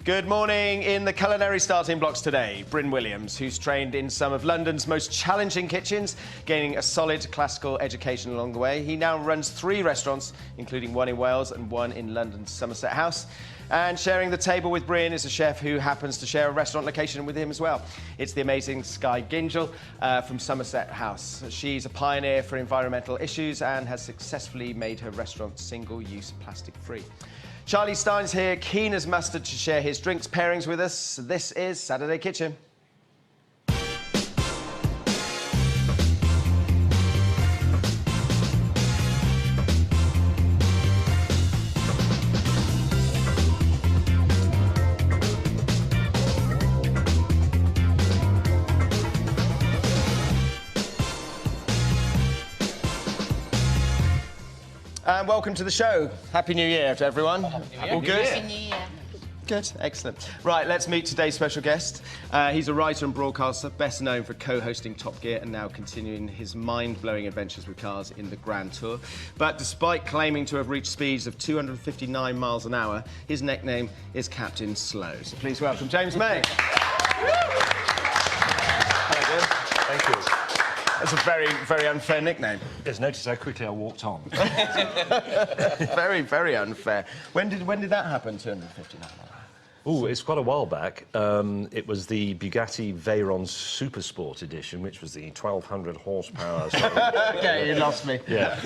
Good morning. In the culinary starting blocks today, Bryn Williams, who's trained in some of London's most challenging kitchens, gaining a solid classical education along the way. He now runs 3 restaurants, including one in Wales and one in London's Somerset House. And sharing the table with Bryn is a chef who happens to share a restaurant location with him as well. It's the amazing Skye Gingell from Somerset House. She's a pioneer for environmental issues and has successfully made her restaurant single-use plastic-free. Charlie Stein's here, keen as mustard to share his drinks pairings with us. This is Saturday Kitchen. And welcome to the show. Happy New Year to everyone. All good? Happy New Year. Good, excellent. Right, let's meet today's special guest. He's a writer and broadcaster, best known for co-hosting Top Gear and now continuing his mind-blowing adventures with cars in the Grand Tour. But despite claiming to have reached speeds of 259 miles an hour, his nickname is Captain Slow. So please welcome James May. Thank you. That's a very, very unfair nickname. Yes, notice how quickly I walked on. Very, very unfair. When did that happen, 259 miles? Oh, it's quite a while back. It was the Bugatti Veyron Supersport edition, which was the 1,200 horsepower. Okay, you lost me. Yeah.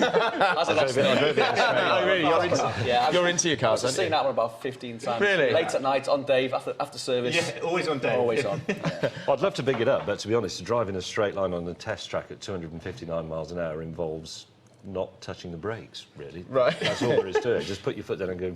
Oh, really? You're into your cars, I've aren't seen you? that one about 15 times. Really? Late at night, on Dave, after service. Yeah, always on Dave. Always on. Yeah. I'd love to big it up, but to be honest, to drive in a straight line on the test track at 259 miles an hour involves not touching the brakes, really. Right. That's all there is to it. Just put your foot down and go...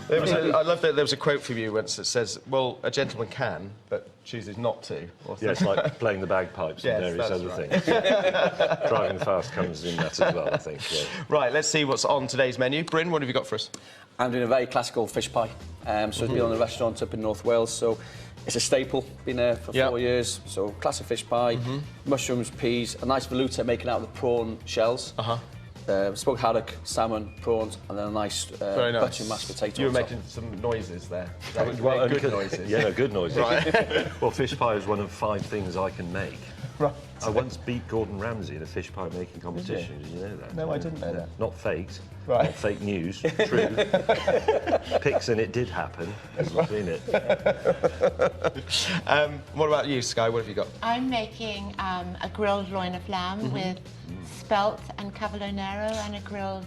I love that there was a quote from you once that says, well, a gentleman can, but chooses not to. Yeah, it's like playing the bagpipes and Yes, various that's other right. things. Driving fast comes in that as well, I think. Yeah. Right, let's see what's on today's menu. Bryn, what have you got for us? I'm doing a very classical fish pie. So it's been on the restaurant up in North Wales, so it's a staple. Been there for 4 years. So classic fish pie, mushrooms, peas, a nice velouté making out of the prawn shells. Smoked haddock, salmon, prawns, and then a nice, Very nice. buttery mashed potato. You were on top. making some noises there. Well, Good noises. Yeah, no, good noises. Right. Well, fish pie is one of 5 things I can make. Right. I once beat Gordon Ramsay in a fish pie making competition. Did you know that? No, I didn't know that. Not faked. Right. Not fake news. True. Pics and it did happen. I've seen it. What about you, Skye? What have you got? I'm making a grilled loin of lamb with spelt and cavolo nero and a grilled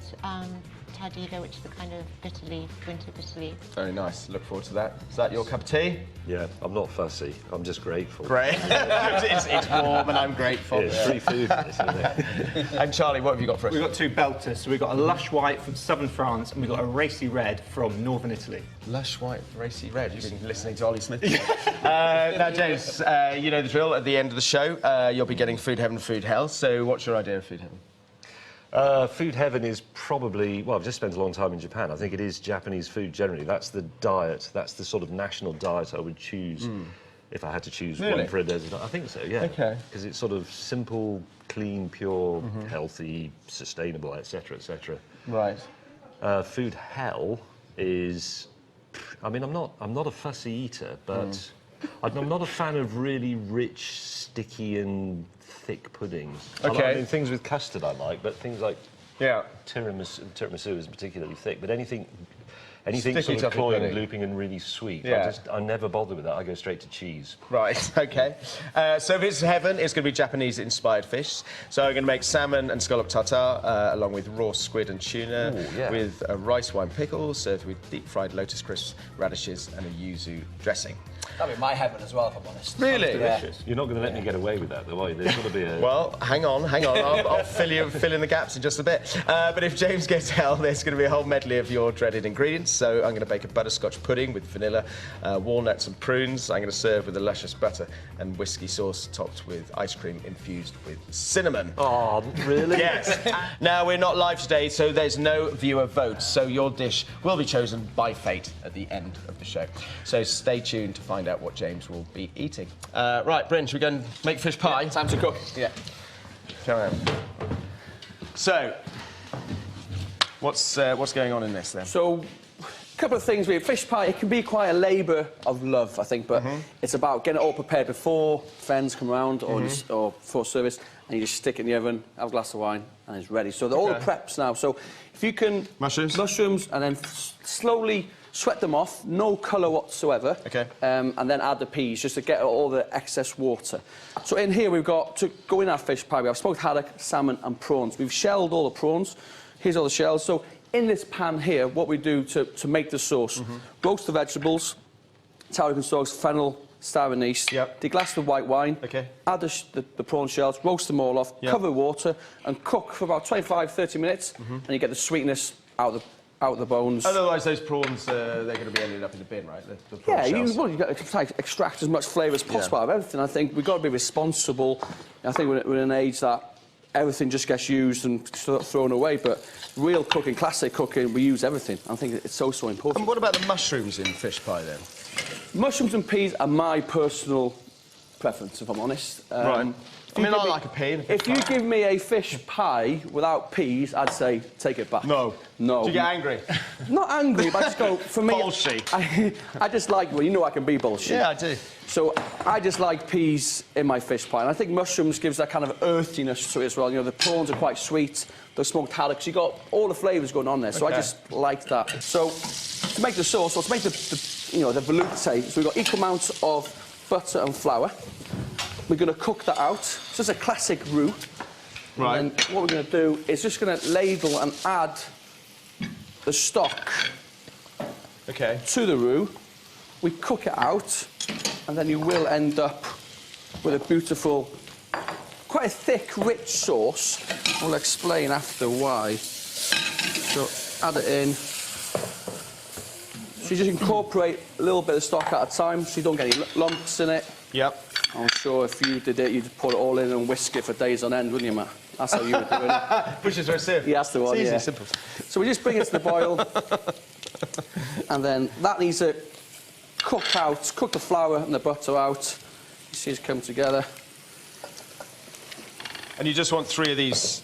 tardito, which is a kind of bitter leaf, winter bitter leaf. Very nice. Look forward to that. Is that your cup of tea? Yeah, I'm not fussy. I'm just grateful. Great. it's warm and I'm grateful. Yeah, it's free food, isn't it? And Charlie, what have you got for us? We've got 2 belters. So we've got a lush white from southern France and we've got a racy red from northern Italy. Lush white, racy red. You've been listening to Ollie Smith. Now, James, you know the drill. At the end of the show, you'll be getting Food Heaven, Food Hell. So what's your idea of Food Heaven? Food heaven is probably... Well, I've just spent a long time in Japan. I think it is Japanese food generally. That's the diet. That's the sort of national diet I would choose if I had to choose one for a desert. I think so, yeah. Okay. Because it's sort of simple, clean, pure, healthy, sustainable, etc., etc. Right. Food hell is... I mean, I'm not a fussy eater, but I'm not a fan of really rich, sticky and thick puddings. Okay. I mean, things with custard I like, but things like Yeah. tiramisu is particularly thick, but anything Sticky sort of toffee cloying, pudding. looping and really sweet, Yeah. I never bother with that. I go straight to cheese. Right, OK. So this heaven is going to be Japanese-inspired fish. So I'm going to make salmon and scallop tartare, along with raw squid and tuna, Ooh, yeah. with a rice wine pickle, served with deep-fried lotus crisps, radishes and a yuzu dressing. That'd be my heaven as well, if I'm honest. Really? Delicious. You're not going to let me get away with that, though, are you? There's got to be a... Well, hang on. I'll fill in the gaps in just a bit. But if James gets hell, there's going to be a whole medley of your dreaded ingredients. So I'm going to bake a butterscotch pudding with vanilla, walnuts and prunes. I'm going to serve with a luscious butter and whiskey sauce topped with ice cream infused with cinnamon. Oh, really? Yes. Now, we're not live today, so there's no viewer votes. So your dish will be chosen by fate at the end of the show. So stay tuned to find out what James will be eating. Right, Bryn, should we go and make fish pie? Yeah, time to cook. Yeah. Come on. So, what's going on in this then? So, couple of things with fish pie. It can be quite a labour of love, I think, but it's about getting it all prepared before friends come around or before service, and you just stick it in the oven, have a glass of wine, and it's ready. So all the preps now. So if you can... Mushrooms, and then slowly sweat them off, no colour whatsoever. Okay. And then add the peas, just to get all the excess water. So in here we've got, to go in our fish pie, we have smoked haddock, salmon and prawns. We've shelled all the prawns. Here's all the shells. So in this pan here, what we do to make the sauce, roast the vegetables, tarragon sauce, fennel, star anise, deglass the white wine, add the prawn shells, roast them all off, cover with water, and cook for about 25-30 minutes, and you get the sweetness out the bones. Otherwise, those prawns, they're going to be ending up in the bin, right? The prawn shells. You've got to extract as much flavour as possible out of everything. I think we've got to be responsible. I think we're in an age that everything just gets used and thrown away, but real cooking, classic cooking, we use everything. I think it's so important. And what about the mushrooms in fish pie, then? Mushrooms and peas are my personal preference, if I'm honest. Right. I mean, I like a pea. If you give me a fish pie without peas, I'd say take it back. No. No. Do you get angry? Not angry, but I just go, for me... Bolshy. I just like, well, you know I can be bolshy. Yeah, I do. So I just like peas in my fish pie. And I think mushrooms gives that kind of earthiness to it as well. You know, the prawns are quite sweet, the smoked haddocks, you got all the flavours going on there. So I just like that. So to make the sauce, or to make the velouté, so we've got equal amounts of butter and flour. We're going to cook that out. So it's a classic roux. Right. And then what we're going to do is just going to ladle and add the stock to the roux. We cook it out, and then you will end up with a beautiful, quite a thick, rich sauce. We'll explain after why. So add it in. So you just incorporate a little bit of stock at a time, so you don't get any lumps in it. Yep. I'm sure if you did it, you'd put it all in and whisk it for days on end, wouldn't you, Matt? That's how you would do it. Pushes for a sieve. Yeah, that's the one, It's easy, yeah. simple. So we just bring it to the boil, and then that needs to cook the flour and the butter out. You see it come together. And you just want 3 of these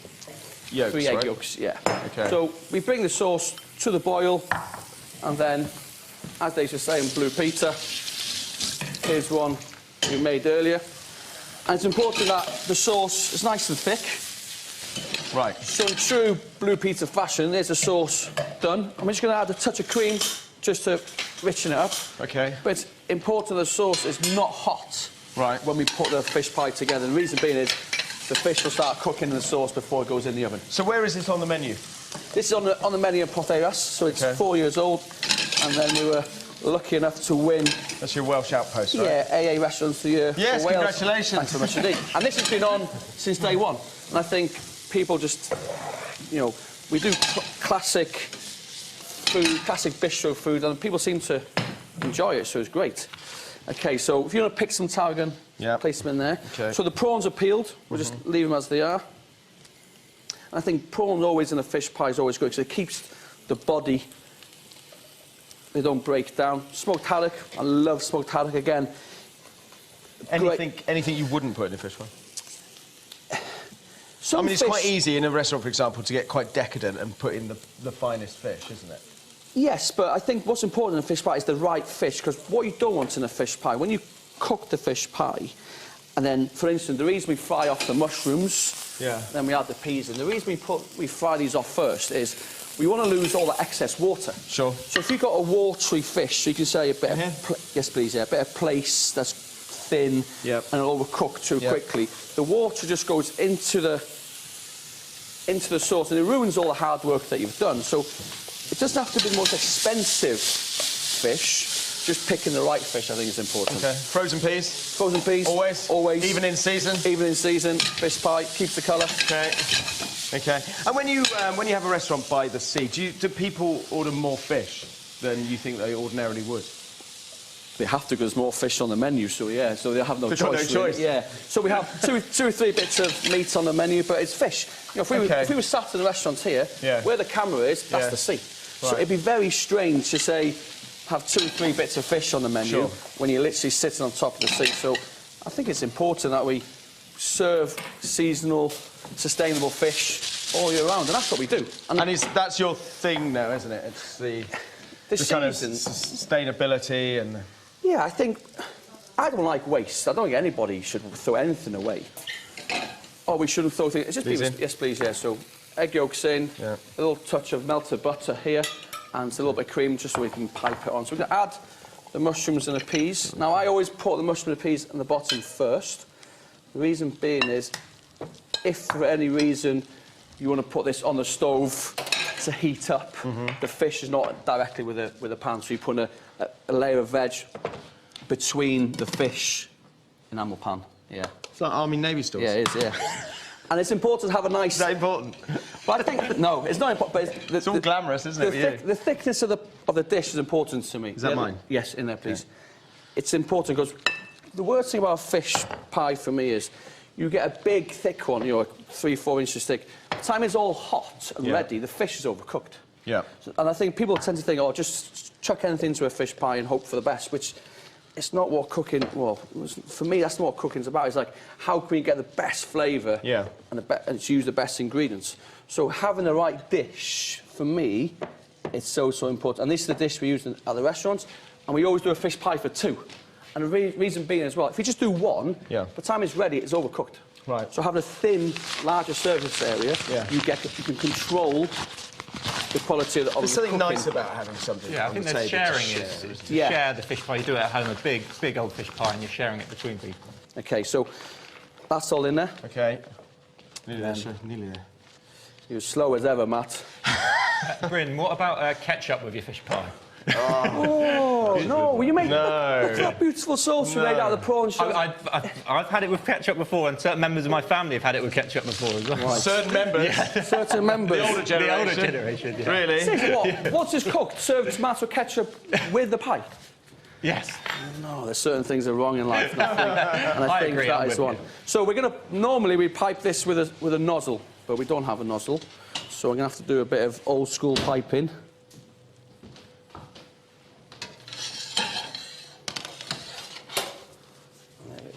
yolks, 3 egg right? yolks, yeah. Okay. So we bring the sauce to the boil, and then, as they used to say in Blue Peter, here's one we made earlier. And it's important that the sauce is nice and thick. Right. So in true Blue Peter fashion, there's the sauce done. I'm just going to add a touch of cream just to richen it up. Okay. But it's important the sauce is not hot when we put the fish pie together. The reason being is the fish will start cooking in the sauce before it goes in the oven. So where is this on the menu? This is on the menu in Porteras, so it's 4 years old. And then we were lucky enough to win... That's your Welsh outpost, right? Yeah, AA Restaurants of the Year Yes, for Wales. congratulations. Thanks very much indeed. And this has been on since day one. And I think people just, you know, we do classic food, classic bistro food, and people seem to enjoy it, so it's great. OK, so if you want to pick some tarragon, place them in there. Okay. So the prawns are peeled. We'll just leave them as they are. And I think prawns always in a fish pie is always good, because it keeps the body... They don't break down. Smoked haddock, I love smoked haddock again. Anything you wouldn't put in a fish pie? I mean, it's quite easy in a restaurant, for example, to get quite decadent and put in the finest fish, isn't it? Yes, but I think what's important in a fish pie is the right fish, because what you don't want in a fish pie, when you cook the fish pie, and then, for instance, the reason we fry off the mushrooms, then we add the peas, and the reason we fry these off first is we want to lose all the excess water. Sure. So if you've got a watery fish, so you can say a bit of... Yes, please, yeah. A bit of place that's thin and it'll overcook too quickly. The water just goes into the sauce, and it ruins all the hard work that you've done. So it doesn't have to be the most expensive fish. Just picking the right fish, I think, is important. OK. Frozen peas? Frozen peas. Always? Always. Even in season? Even in season. Fish pie, keeps the colour. OK. OK. And when you have a restaurant by the sea, do people order more fish than you think they ordinarily would? They have to, because there's more fish on the menu, so yeah, so they have no choice. They've got no choice. Yeah. So we have two or three bits of meat on the menu, but it's fish. You know, if we were sat in the restaurants here, where the camera is, that's the sea. Right. So it'd be very strange to say, have 2 or 3 bits of fish on the menu when you're literally sitting on top of the sea. So I think it's important that we serve seasonal, sustainable fish all year round, and that's what we do. And that's your thing now, isn't it? It's the The kind of season... sustainability and... Yeah, I think... I don't like waste. I don't think anybody should throw anything away. Oh, we shouldn't throw things... It's just Please in. yes, please, yeah. So, egg yolks in, Yeah. a little touch of melted butter here, and a little bit of cream just so we can pipe it on. So we're going to add the mushrooms and the peas. Now, I always put the mushrooms and the peas on the bottom first. The reason being is, if for any reason you want to put this on the stove to heat up, the fish is not directly with the pan, so you put a layer of veg between the fish enamel pan. Yeah. It's like Army Navy stores. Yeah, it is, yeah. And it's important to have a nice... Is that important? But I think... No, it's not important, but... It's all glamorous, isn't it, for you? The thickness of the dish is important to me. Is that mine? Yes, in there, please. It's important because the worst thing about a fish pie for me is you get a big, thick one, you know, like 3-4 inches thick. By the time it's all hot and ready, the fish is overcooked. Yeah. And I think people tend to think, oh, just chuck anything into a fish pie and hope for the best, which it's not what cooking... Well, for me, that's not what cooking's about. It's like, how can we get the best flavour and use the best ingredients? So having the right dish, for me, it's so important. And this is the dish we use at the restaurants, and we always do a fish pie for 2. And the reason being as well, if you just do 1, by the time it's ready, it's overcooked. Right. So having a thin, larger surface area, you can control the quality of the There's something cooking. nice about having something Yeah, I on think the that table sharing to is to Yeah. share the fish pie. You do it at home, a big old fish pie, and you're sharing it between people. OK, so that's all in there. OK. Nearly there, sir. Nearly there. You're as slow as ever, Matt. Bryn, what about ketchup with your fish pie? Oh, no, will you make... Look at that beautiful sauce you made out of the prawn sugar. I've had it with ketchup before, and certain members of my family have had it with ketchup before as well. Right. Certain members. Certain members. The older generation. The older generation, yeah. Really? Say what? What's this cooked? Served tomato ketchup with the pie? Yes. No, there's certain things that are wrong in life, and I think agree, that I'm is with one. you. So we're going to... Normally, we pipe this with a nozzle, but we don't have a nozzle. So we're going to have to do a bit of old-school piping.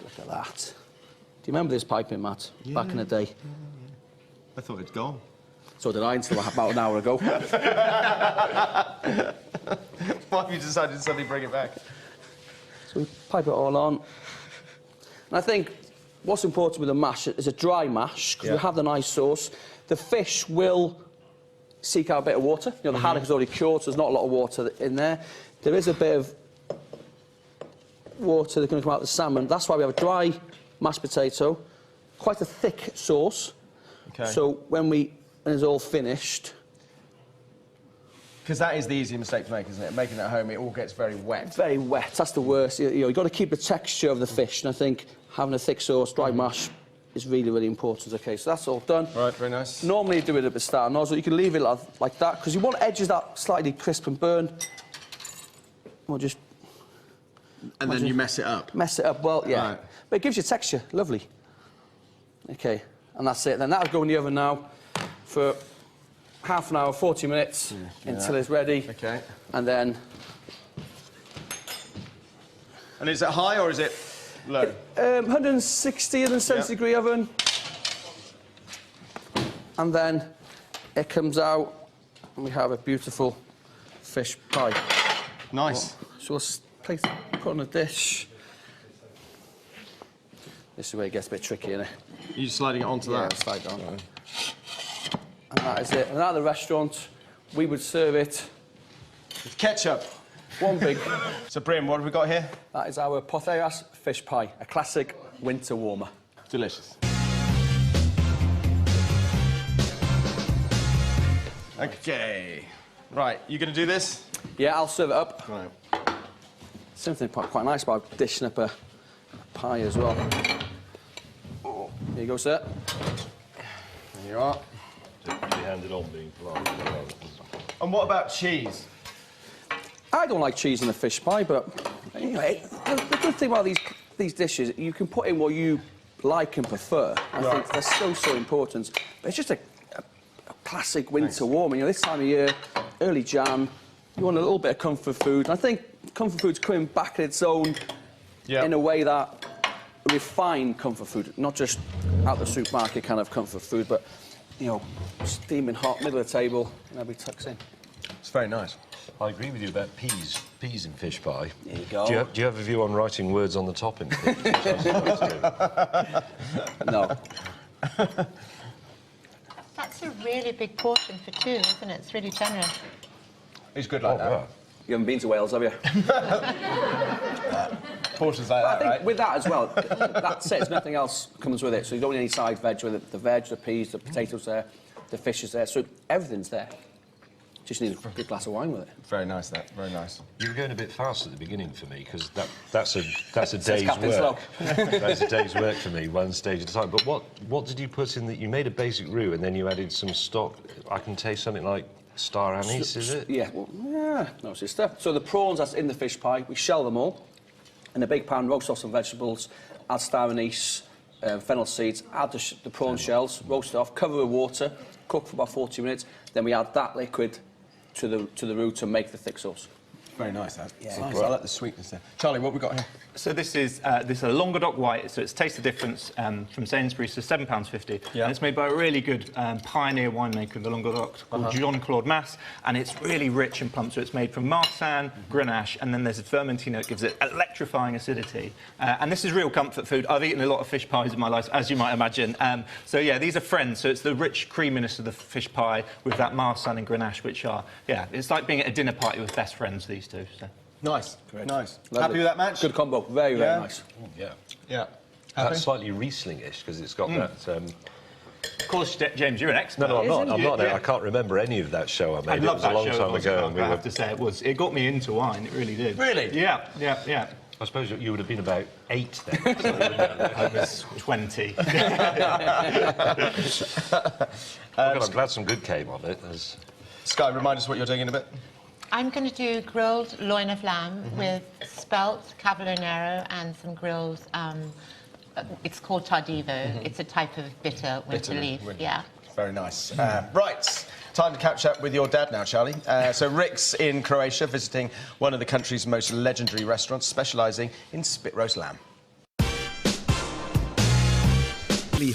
Look at that. Do you remember this piping, Matt? Back in the day? I thought it'd gone. So did I until about an hour ago. Why have you decided to suddenly bring it back? So we pipe it all on. And I think what's important with a mash is a dry mash, because we have the nice sauce. The fish will seek out a bit of water. You know, the haddock is already cured, so there's not a lot of water in there. There is a bit of water that's going to come out of the salmon. That's why we have a dry mashed potato, quite a thick sauce. Okay. So when it's all finished... Because that is the easy mistake to make, isn't it? Making it at home, it all gets very wet. Very wet, that's the worst. You've got to keep the texture of the fish, and I think having a thick sauce, dry mash, is really, really important. OK, so that's all done. Right, very nice. Normally you do it at the start of nozzle. You can leave it like that, because you want edges that slightly crisp and burn. Or just... And then you mess it up. Mess it up, well, yeah. Right. But it gives you texture, lovely. OK, and that's it. Then that'll go in the oven now for half an hour, 40 minutes, until it's ready. OK. And then... And is it high or is it low? 160, 170 degree oven. And then it comes out, and we have a beautiful fish pie. Nice. So we'll put on a dish. This is where it gets a bit tricky, isn't it? You're sliding it onto Yeah, that? slide down. And that is it. And at the restaurant, we would serve it With ketchup. one big. So, Bryn, what have we got here? That is our potheras fish pie, a classic winter warmer. Delicious. OK. Right, you going to do this? Yeah, I'll serve it up. Right. Something quite nice about dishing up a pie as well. Here you go, sir. There you are. Two-handed on being polite. And what about cheese? I don't like cheese in a fish pie, but anyway, the good thing about these dishes, you can put in what you like and prefer. I think that's so important. But it's just a classic winter warmer. You know, this time of year, early Jan, you want a little bit of comfort food. And I think comfort food's coming back in its own in a way that refined comfort food, not just out the supermarket kind of comfort food, but, you know, steaming hot, middle of the table, and everybody tucks in. It's very nice. I agree with you about peas in fish pie. There you go. Do you have a view on writing words on the top in peas? No. That's a really big portion for two, isn't it? It's really generous. It's good like that. Yeah. You haven't been to Wales, have you? Portions like I that, think right? with that as well, that's it. Nothing else comes with it. So you don't need any side veg with it. The veg, the peas, the potatoes there, the fish is there. So everything's there. Just need a good glass of wine with it. Very nice, that. Very nice. You were going a bit fast at the beginning for me because that's a day's Captain work. Slow. That's a day's work for me, one stage at a time. But what did you put in that? You made a basic roux and then you added some stock. I can taste something like star anise, is it? Yeah, well, yeah, no, sister. So the prawns that's in the fish pie, we shell them all in a big pan, roast off some vegetables, add star anise, fennel seeds, add the prawn shells, roast it off, cover with water, cook for about 40 minutes. Then we add that liquid to the roux to make the thick sauce. Very nice, that. Yeah. Nice. I like the sweetness there. Charlie, what have we got here? So this is a Languedoc white, so it's Taste the Difference from Sainsbury's, so £7.50. Yeah. And it's made by a really good pioneer winemaker in the Languedoc called Jean-Claude Masse, and it's really rich and plump. So it's made from Marsanne, Grenache, and then there's a fermentino that gives it electrifying acidity. And this is real comfort food. I've eaten a lot of fish pies in my life, as you might imagine. So yeah, these are friends. So it's the rich creaminess of the fish pie with that Marsanne and Grenache, which are, yeah, it's like being at a dinner party with best friends, these two. So. Nice. Great. Nice. Lovely. Happy with that match? Good combo. Very, very Yeah. nice. Yeah. Yeah. Happy? That's slightly Riesling-ish because it's got that. Of course, James, you're an expert. No, I'm not. I'm not. Yeah. I can't remember any of that show I made. I It love was a that long show. time ago. And I have to say, it got me into wine. It really did. Really? Yeah, yeah, yeah. I suppose you would have been about 8 then. I was 20. I'm glad some good came of it. Sky, remind us what you're doing in a bit. I'm going to do grilled loin of lamb with spelt, cavolo nero, and some grilled. It's called tardivo. It's a type of bitter winter leaf. Yeah. Very nice. Right, time to catch up with your dad now, Charlie. So Rick's in Croatia, visiting one of the country's most legendary restaurants, specialising in spit roast lamb.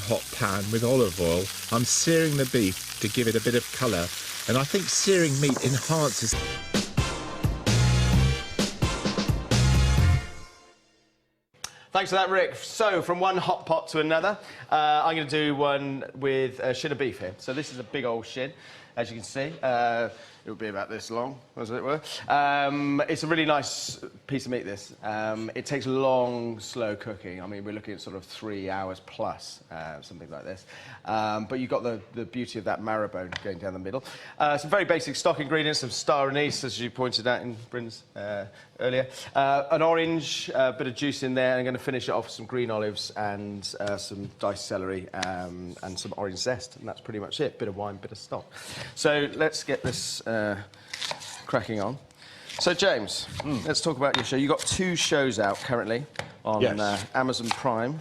Hot pan with olive oil. I'm searing the beef to give it a bit of colour, and I think searing meat enhances. Thanks for that, Rick. So, from one hot pot to another, I'm going to do one with a shin of beef here. So this is a big old shin, as you can see. It will be about this long, as it were. It's a really nice piece of meat, this. It takes long, slow cooking. I mean, we're looking at sort of 3 hours plus, something like this. But you've got the beauty of that marrow bone going down the middle. Some very basic stock ingredients, some star anise, as you pointed out in Bryn's earlier. An orange, a bit of juice in there. I'm going to finish it off with some green olives and some diced celery and some orange zest. And that's pretty much it. Bit of wine, bit of stock. So let's get this cracking on. So, James, let's talk about your show. You've got 2 shows out currently on Amazon Prime.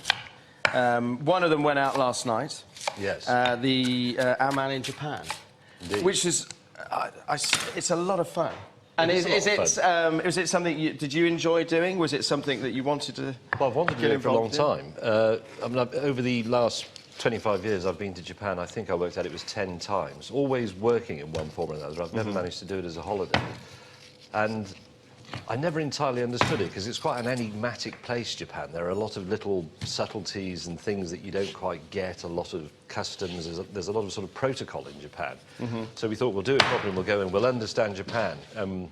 One of them went out last night. Yes. Our Man in Japan. Indeed. Which is... it's a lot of fun. And is it something did you enjoy doing? Was it something that you wanted to? Well, I've wanted to do it for a long involved in? time. I mean, over the last 25 years I've been to Japan, I think I worked out it was 10 times, always working in one form or another. I've never managed to do it as a holiday. And I never entirely understood it, because it's quite an enigmatic place, Japan. There are a lot of little subtleties and things that you don't quite get, a lot of customs. There's a lot of sort of protocol in Japan. So we thought, we'll do it properly and we'll go and we'll understand Japan. You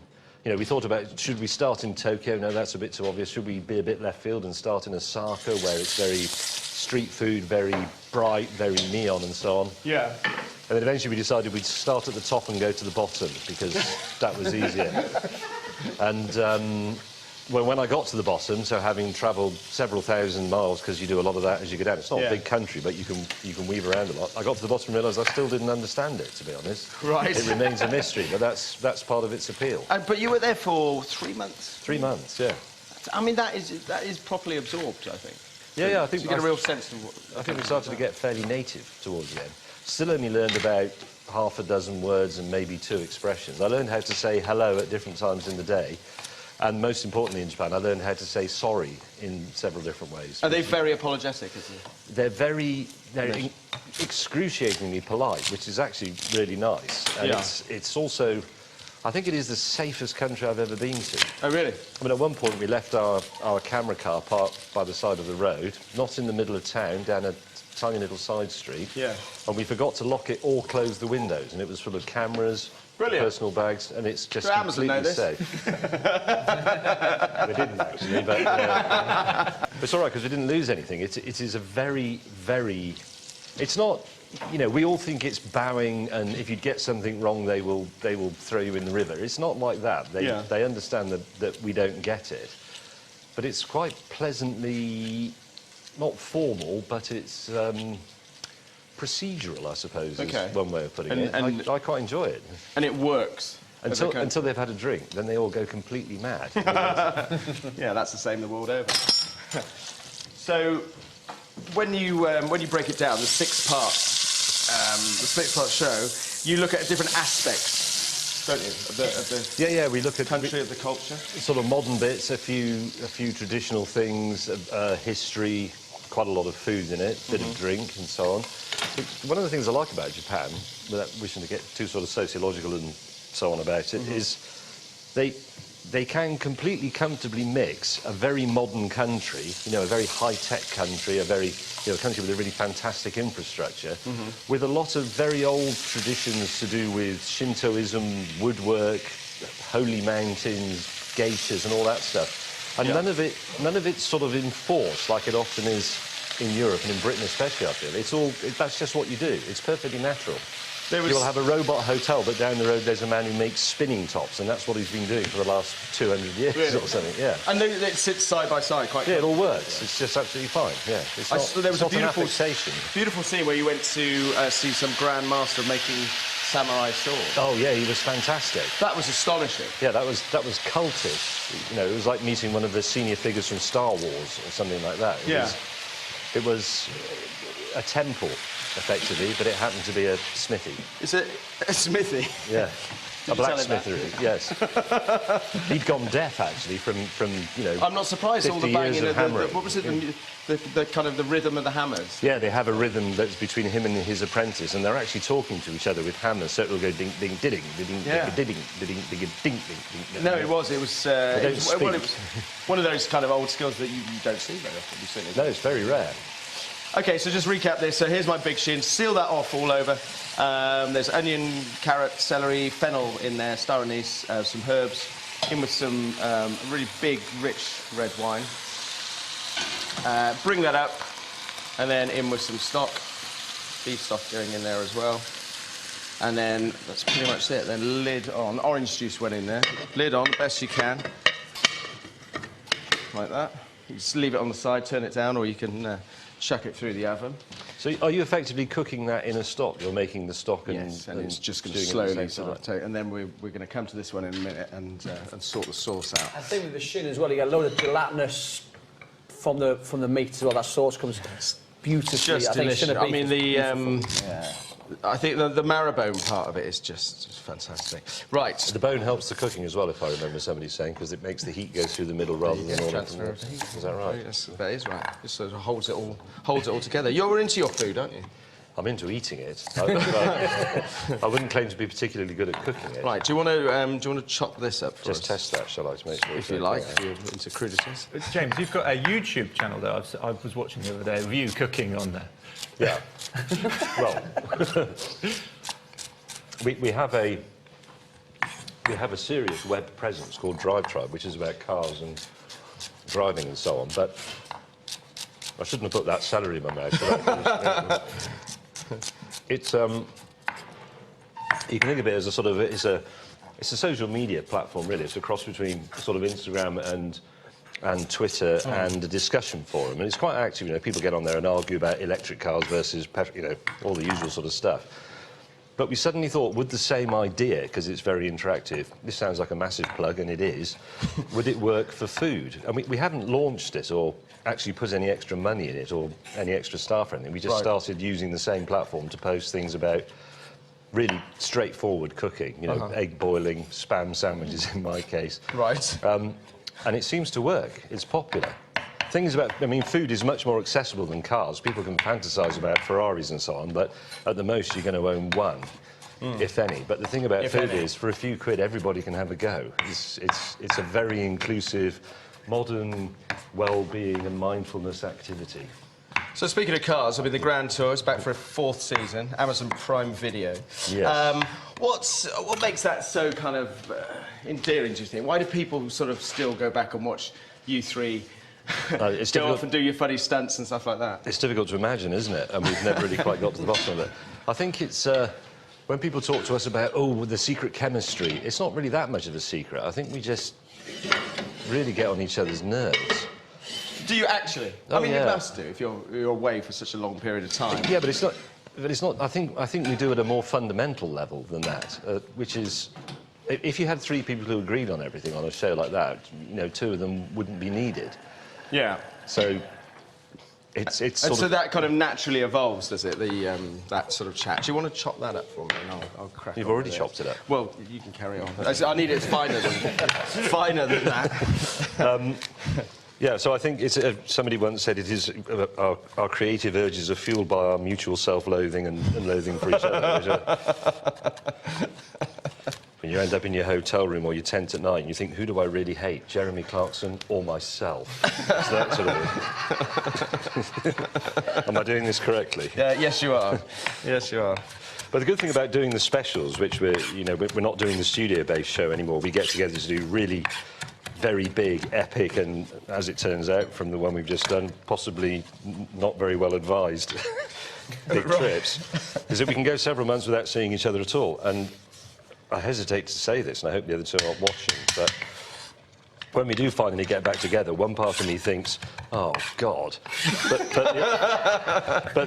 know, we thought about, should we start in Tokyo? No, that's a bit too obvious. Should we be a bit left field and start in Osaka, where it's very street food, very bright, very neon and so on? Yeah. And then eventually we decided we'd start at the top and go to the bottom, because that was easier. And when I got to the bottom, so having travelled several thousand miles, because you do a lot of that as you go down, it's not a big country, but you can weave around a lot. I got to the bottom and realised I still didn't understand it, to be honest. Right. It remains a mystery, but that's part of its appeal. But you were there for 3 months? 3 months, yeah. I mean, that is properly absorbed, I think. Yeah, I think you get a real sense of what... I think we started to get fairly native towards the end. Still only learned about half a dozen words and maybe 2 expressions. I learned how to say hello at different times in the day. And most importantly in Japan, I learned how to say sorry in several different ways. Are they very apologetic? They're excruciatingly polite, which is actually really nice. And it's also I think it is the safest country I've ever been to. Oh, really? I mean, at one point we left our camera car parked by the side of the road, not in the middle of town, down a tiny little side street. Yeah. And we forgot to lock it or close the windows, and it was full of cameras, Brilliant. personal bags, and it's just Do Amazon know completely this? safe. We didn't actually, but it's all right because we didn't lose anything. It is a very, very. It's not. You know, we all think it's bowing, and if you get something wrong, they will throw you in the river. It's not like that. They understand that we don't get it, but it's quite pleasantly, not formal, but it's procedural, I suppose. Okay. Is one way of putting it. And I quite enjoy it. And it works. Until they've had a drink, then they all go completely mad. Yeah, that's the same the world over. So, when you break it down, the six-part show, you look at different aspects, don't you, of the Yeah, we look at country, of the culture. sort of modern bits, a few traditional things, history, quite a lot of food in it, bit of drink and so on. But one of the things I like about Japan, without wishing to get too sort of sociological and so on about it, is they can completely comfortably mix a very modern country, you know, a very high-tech country, a very, you know, a country with a really fantastic infrastructure, with a lot of very old traditions to do with Shintoism, woodwork, holy mountains, geishas and all that stuff. And none of it's sort of enforced like it often is in Europe and in Britain especially, I feel. That's just what you do. It's perfectly natural. You'll have a robot hotel, but down the road there's a man who makes spinning tops, and that's what he's been doing for the last 200 years or something, yeah. And it sits side by side quite Yeah, it all works. It's just absolutely fine, yeah. There was a beautiful scene where you went to see some Grand Master making samurai swords. Oh, yeah, he was fantastic. That was astonishing. Yeah, that was cultish. You know, it was like meeting one of the senior figures from Star Wars or something like that. It was a temple, effectively, but it happened to be a smithy. Is it a smithy? Yeah. A tell him that? blacksmithery, yes. He'd gone deaf, actually, from you know... I'm not surprised, all the 50 years banging of of hammering. what was it, the kind of the rhythm of the hammers? Yeah, they have a rhythm that's between him and his apprentice, and they're actually talking to each other with hammers, so it'll go ding, ding, ding, ding, ding, Yeah. ding, ding, ding, ding, ding, ding, ding. No, it was don't speak. well, it was one of those kind of old skills that you don't see very often. You certainly No, it's very rare. OK, so just recap this. So here's my big shin. Seal that off all over. There's onion, carrot, celery, fennel in there, star anise, some herbs, in with some really big, rich red wine. Bring that up, and then in with some stock. Beef stock going in there as well. And then that's pretty much it. Then lid on. Orange juice went in there. Lid on, best you can. Like that. You just leave it on the side, turn it down, or you can chuck it through the oven. So are you effectively cooking that in a stock? You're making the stock and... Yes, and it's just going to doing it at the slowly same sort of take... And then we're going to come to this one in a minute and sort the sauce out. I think with the shin as well, you get a load of gelatinous from the meat as well. That sauce comes beautifully. Just I think delicious. shin of I beef mean, is beautiful. I think the marrow-bone part of it is just fantastic. Right. The bone helps the cooking as well, if I remember somebody saying, because it makes the heat go through the middle rather than all transfer of heat. Is that right? Yes, that is right. It sort of holds it all together. You're into your food, aren't you? I'm into eating it. I wouldn't claim to be particularly good at cooking it. Right. Do you want to chop this up for us? Just test that, shall I, to make sure? If you like, if you're into crudities. James, you've got a YouTube channel that I was watching the other day of you cooking on there. Yeah. Well, we have a serious web presence called Drive Tribe, which is about cars and driving and so on. But I shouldn't have put that celery in my mouth. It's you can think of it as a sort of it's a social media platform, really. It's a cross between sort of Instagram and Twitter and a discussion forum, and it's quite active. You know, people get on there and argue about electric cars versus you know, all the usual sort of stuff. But we suddenly thought, would the same idea, because it's very interactive, this sounds like a massive plug, and it is, would it work for food? And we haven't launched it or actually put any extra money in it or any extra staff or anything. We just started using the same platform to post things about really straightforward cooking, you know, egg boiling, spam sandwiches in my case. Right. And it seems to work. It's popular. Things about, I mean, food is much more accessible than cars. People can fantasise about Ferraris and so on, but at the most you're going to own one. if any. But the thing about If food any. is, for a few quid, everybody can have a go. It's a very inclusive, modern well-being and mindfulness activity. So speaking of cars, I mean, the Grand Tour is back for a 4th season, Amazon Prime Video. Yes. What makes that so kind of endearing, do you think? Why do people sort of still go back and watch you three It's go difficult. off and do your funny stunts and stuff like that? It's difficult to imagine, isn't it? And we've never really quite got to the bottom of it. I think it's... when people talk to us about, oh, the secret chemistry, it's not really that much of a secret. I think we just really get on each other's nerves. Do you actually? Oh, I mean, yeah. you must do if you're away for such a long period of time. Yeah, but it's not... But it's not... I think we do it at a more fundamental level than that, which is... If you had 3 people who agreed on everything on a show like that, you know, 2 of them wouldn't be needed. Yeah. So it's And sort so of... that kind of naturally evolves, does it? That sort of chat. Do you want to chop that up for me? And I'll crack. You've on already with chopped it up. Well, you can carry on. I need it finer than that. Yeah, so I think it's... somebody once said it is... our creative urges are fueled by our mutual self-loathing and loathing for each other. When you end up in your hotel room or your tent at night and you think, who do I really hate, Jeremy Clarkson or myself? It's that sort of... Am I doing this correctly? Yes, you are. Yes, you are. But the good thing about doing the specials, which we're not doing the studio-based show anymore, we get together to do really very big, epic, and as it turns out from the one we've just done, possibly not very well advised big trips, is that we can go several months without seeing each other at all. And I hesitate to say this, and I hope the other 2 aren't watching, but when we do finally get back together, one part of me thinks, oh, God. But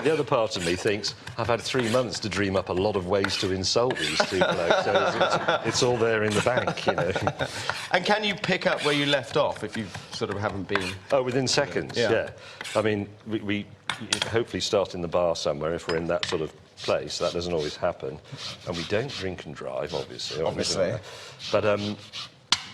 the other part of me thinks, I've had 3 months to dream up a lot of ways to insult these 2 blokes, so it's all there in the bank, you know. And can you pick up where you left off if you sort of haven't been? Oh, within seconds, Yeah. yeah. I mean, we hopefully start in the bar somewhere if we're in that sort of place. That doesn't always happen. And we don't drink and drive, obviously. But,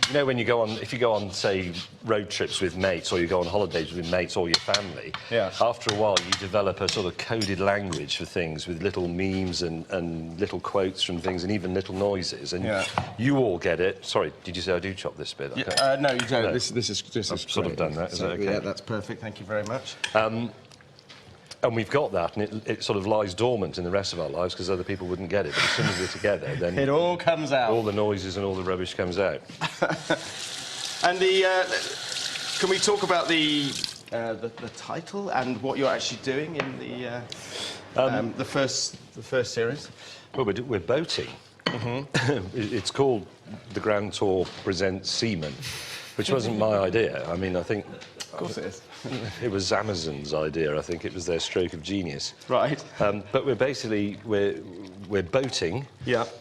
you know, when you go on, if you go on, say, road trips with mates, or you go on holidays with mates or your family, Yeah. after a while you develop a sort of coded language for things with little memes and little quotes from things and even little noises. And you all get it. Sorry, did you say I do chop this bit? Yeah, no, you don't. No. This is I've sort of done that. Is that okay? Yeah, that's perfect. Thank you very much. And we've got that, and it sort of lies dormant in the rest of our lives because other people wouldn't get it. But as soon as we're together, then It all comes out. all the noises and all the rubbish comes out. And can we talk about the title and what you're actually doing in the first series? Well, we're boating. It's called The Grand Tour Presents Seamen, which wasn't my idea. I mean, I think... Of course it is. It was Amazon's idea. I think it was their stroke of genius. Right. But we're boating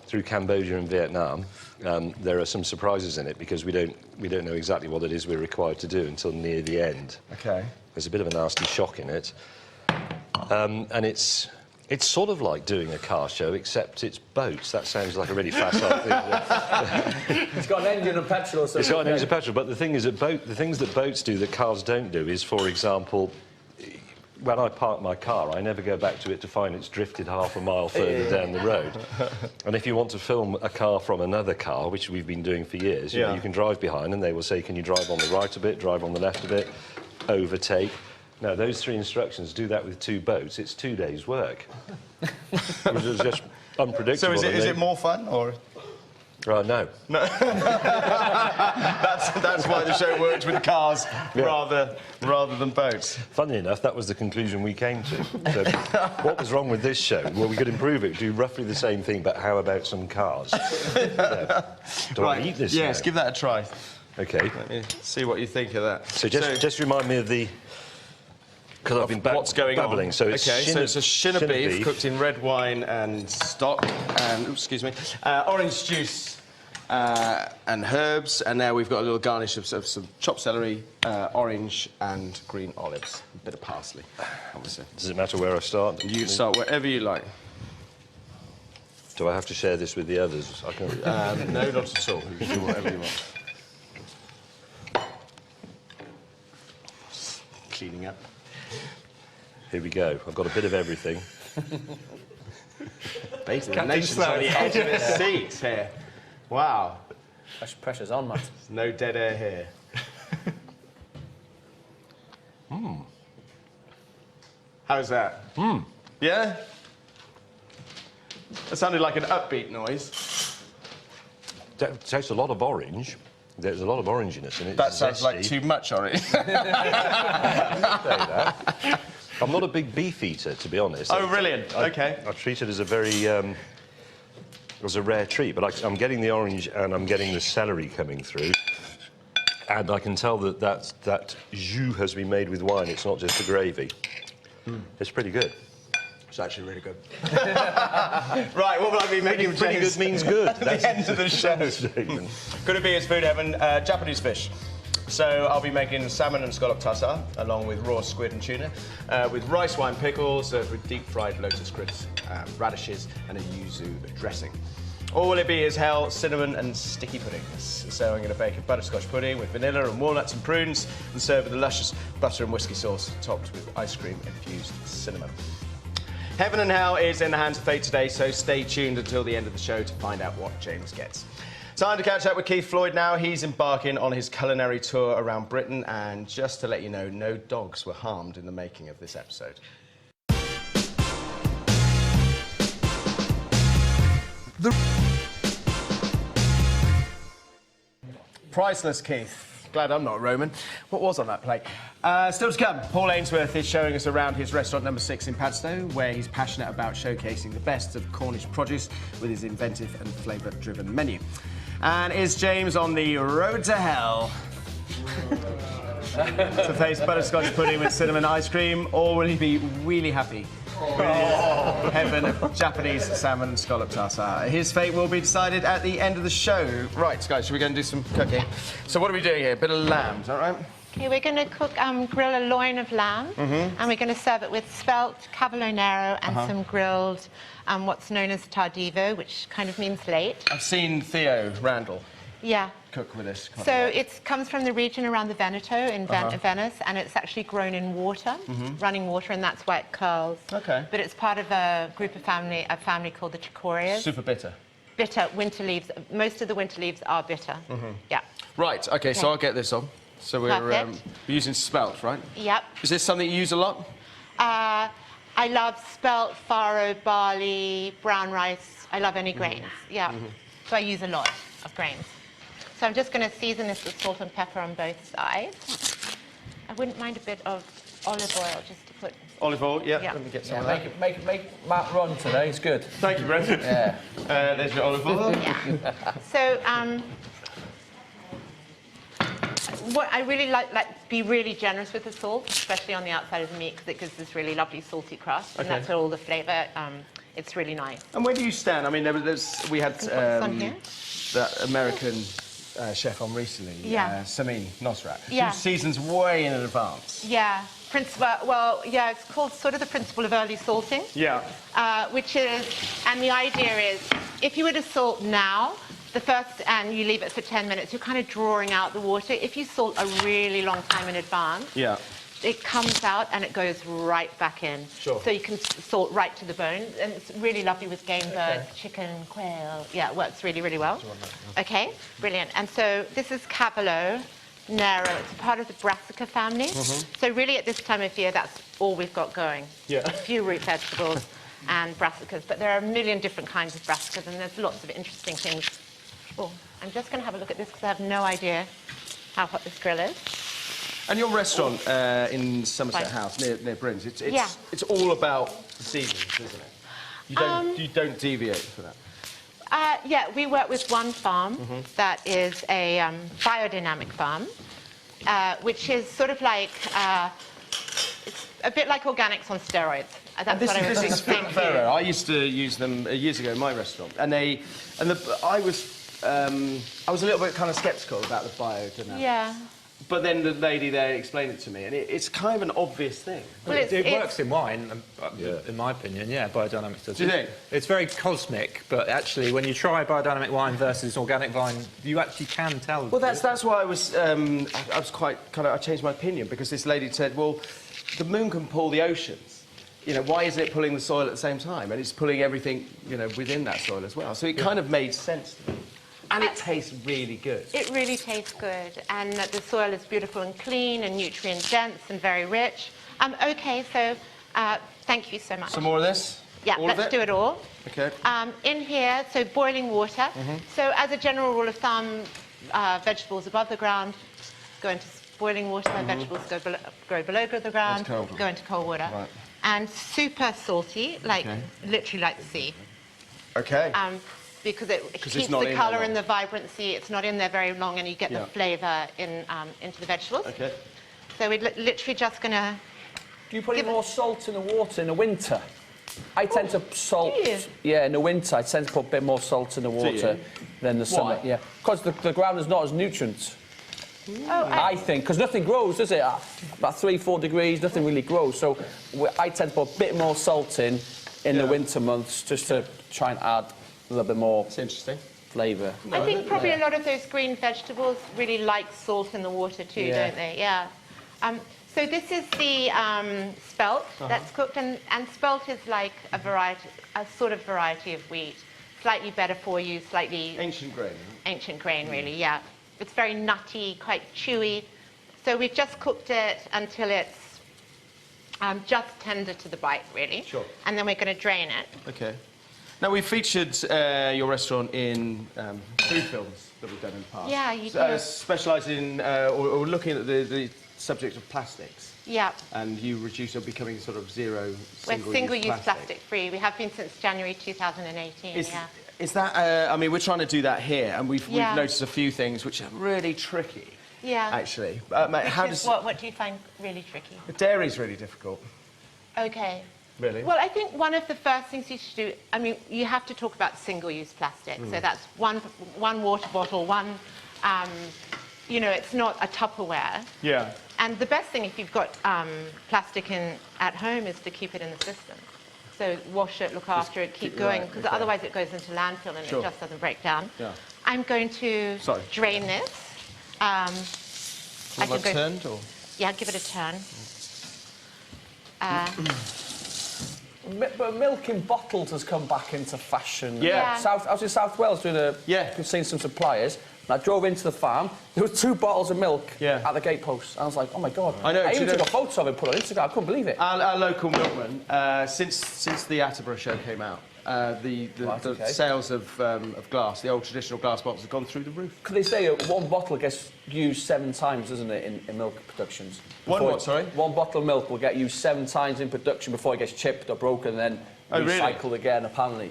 through Cambodia and Vietnam. There are some surprises in it because we don't know exactly what it is we're required to do until near the end. Okay. There's a bit of a nasty shock in it, and it's sort of like doing a car show, except it's boats. That sounds like a really facile thing. It's got an engine and petrol. So It's got an engine and petrol, but the things that boats do that cars don't do is, for example, when I park my car, I never go back to it to find it's drifted half a mile further down the road. And if you want to film a car from another car, which we've been doing for years, you know, you can drive behind and they will say, can you drive on the right a bit, drive on the left a bit, overtake. Now, those 3 instructions, do that with 2 boats, it's 2 days' work. Which is just unpredictable. So is it more fun, or...? No. That's why the show worked with cars rather than boats. Funnily enough, that was the conclusion we came to. So, what was wrong with this show? Well, we could improve it, do roughly the same thing, but how about some cars? Do I eat this Yes, now? give that a try. OK. Let me see what you think of that. So just remind me of the... Because I've been what's going babbling. on. So it's so it's a shin of beef cooked in red wine and stock, and excuse me, orange juice and herbs, and now we've got a little garnish of some chopped celery, orange and green olives, a bit of parsley, obviously. Does it matter where I start? You start wherever you like. Do I have to share this with the others? I can... No, not at all. You can do whatever you want. Cleaning up. Here we go. I've got a bit of everything. Bait of the Captain nation's on the edge of his seat here. Wow. Pressure's on, Matt. No dead air here. How's that? Yeah? That sounded like an upbeat noise. That tastes a lot of orange. There's a lot of oranginess in it. That sounds zesty. like too much orange. Say that. I'm not a big beef eater, to be honest. Oh, brilliant. Okay. I treat it as a very, as a rare treat, but I'm getting the orange and I'm getting the celery coming through. And I can tell that jus has been made with wine. It's not just the gravy. It's pretty good. It's actually really good. Right, what will I be making? Pretty good means good. At the end of the show. Could it be his food heaven? Japanese fish. So I'll be making salmon and scallop tartar, along with raw squid and tuna, with rice wine pickles, served with deep-fried lotus crisps, radishes, and a yuzu dressing. Or will it be as hell, cinnamon and sticky puddings? So I'm going to bake a butterscotch pudding with vanilla and walnuts and prunes, and serve with a luscious butter and whiskey sauce, topped with ice cream-infused cinnamon. Heaven and hell is in the hands of fate today, so stay tuned until the end of the show to find out what James gets. Time to catch up with Keith Floyd now. He's embarking on his culinary tour around Britain, and just to let you know, no dogs were harmed in the making of this episode. Priceless, Keith. Glad I'm not Roman. What was on that plate? Still to come, Paul Ainsworth is showing us around his restaurant number 6 in Padstow, where he's passionate about showcasing the best of Cornish produce with his inventive and flavour-driven menu. And is James on the road to hell to taste butterscotch pudding with cinnamon ice cream, or will he be really happy with his heaven of Japanese salmon and scallop tartar? His fate will be decided at the end of the show. Right, guys, should we go and do some cooking? So what are we doing here? A bit of lamb, is that right? Okay, we're going to grill a loin of lamb, and we're going to serve it with spelt, cavolo nero, and some grilled, what's known as tardivo, which kind of means late. I've seen Theo Randall cook with this. So it comes from the region around the Veneto in Venice, and it's actually grown in water, running water, and that's why it curls. Okay. But it's part of a group of family called the Chicorias. Super bitter. Bitter winter leaves. Most of the winter leaves are bitter. Yeah. Right, okay, so I'll get this on. So we're Perfect. using spelt, right? Yep. Is this something you use a lot? I love spelt, farro, barley, brown rice. I love any grains. Yeah. So I use a lot of grains. So I'm just going to season this with salt and pepper on both sides. I wouldn't mind a bit of olive oil just to put... Olive oil, yeah. Yeah. Let me get some of that. Make Matt run today. It's good. Thank you, Brent. Yeah. There's your olive oil. Yeah. So, what I really like be really generous with the salt, especially on the outside of the meat, because it gives this really lovely salty crust, and that's where all the flavour. It's really nice. And where do you stand? I mean, we had some here. that American chef on recently, Samin Nosrat. Yeah. She seasons way in advance. Yeah. It's called sort of the principle of early salting. Yeah. Which is, and the idea is, if you were to salt now, and you leave it for 10 minutes, you're kind of drawing out the water. If you salt a really long time in advance, it comes out and it goes right back in. Sure. So you can salt right to the bone, and it's really lovely with game birds, chicken, quail. Yeah, it works really, really well. Okay, brilliant. And so this is cavolo nero. It's part of the brassica family. So really at this time of year, that's all we've got going. Yeah. A few root vegetables and brassicas, but there are a million different kinds of brassicas, and there's lots of interesting things. Oh, I'm just going to have a look at this because I have no idea how hot this grill is. And your restaurant in Somerset House near Bryn's, it's all about the seasons, isn't it? You don't deviate for that. Yeah, we work with one farm that is a biodynamic farm, which is sort of like it's a bit like organics on steroids. That's This what I was is saying. Ferrero. I used to use them years ago in my restaurant, and I was a little bit kind of sceptical about the biodynamic. Yeah. But then the lady there explained it to me, and it's kind of an obvious thing. Well, it works in wine, in my opinion, biodynamics does. Do you think? It's very cosmic, but actually, when you try biodynamic wine versus organic wine, you actually can tell. Well, that's why I was quite I changed my opinion, because this lady said, well, the moon can pull the oceans, you know, why isn't it pulling the soil at the same time? And it's pulling everything, you know, within that soil as well. So it kind of made sense to me. And it tastes really good. It really tastes good, and the soil is beautiful and clean and nutrient dense and very rich. Okay, so thank you so much. Some more of this? Yeah, all let's do it all. Okay. In here, so boiling water. So as a general rule of thumb, vegetables above the ground go into boiling water, vegetables grow below the ground, go into cold water. Right. And super salty, like literally like the sea. Okay. Because it keeps not the in colour there and the vibrancy. It's not in there very long, and you get the flavour into the vegetables. Okay. So we're literally just going to... Do you put any more salt in the water in the winter? I tend to salt... do you? Yeah, in the winter, I tend to put a bit more salt in the water than the summer. Why? Yeah, because the ground is not as nutrient. Oh, I think, because nothing grows, does it? About 3-4 degrees, nothing really grows. So I tend to put a bit more salt in the winter months, just to try and add a little bit more flavour. I think probably a lot of those green vegetables really like salt in the water too, don't they? Yeah. So this is the spelt that's cooked, and spelt is like a sort of variety of wheat. Slightly better for you, slightly... Ancient grain. Ancient grain, really, yeah. It's very nutty, quite chewy. So we've just cooked it until it's just tender to the bite, really. Sure. And then we're going to drain it. Okay. Now, we've featured your restaurant in food films that we've done in the past. Yeah, you did. Specialising or looking at the subject of plastics. Yeah. And you reduce or becoming sort of We're single-use single-use plastic free. We have been since January 2018, Is that, I mean, we're trying to do that here, and we've Yeah. noticed a few things which are really tricky, Yeah. actually. What do you find really tricky? The dairy's really difficult. Okay. Really? Well, I think one of the first things you should do, I mean, you have to talk about single-use plastic. So that's one water bottle, you know, it's not a Tupperware. Yeah. And the best thing if you've got plastic at home is to keep it in the system. So wash it, look after it, keep going, because otherwise it goes into landfill and it just doesn't break down. Yeah. I'm going to drain this. Turned, or? Yeah, give it a turn. But milk in bottles has come back into fashion. Yeah. I was in South Wales doing seeing some suppliers. And I drove into the farm. There were 2 bottles of milk at the gatepost. I was like, oh my God. I know. I even took a photo of it and put it on Instagram. I couldn't believe it. Our local milkman, since the Attenborough show came out, the sales of glass, the old traditional glass bottles, have gone through the roof. Because they say one bottle gets used 7 times, doesn't it, in milk productions? One bottle of milk will get used 7 times in production before it gets chipped or broken and then recycled again, apparently,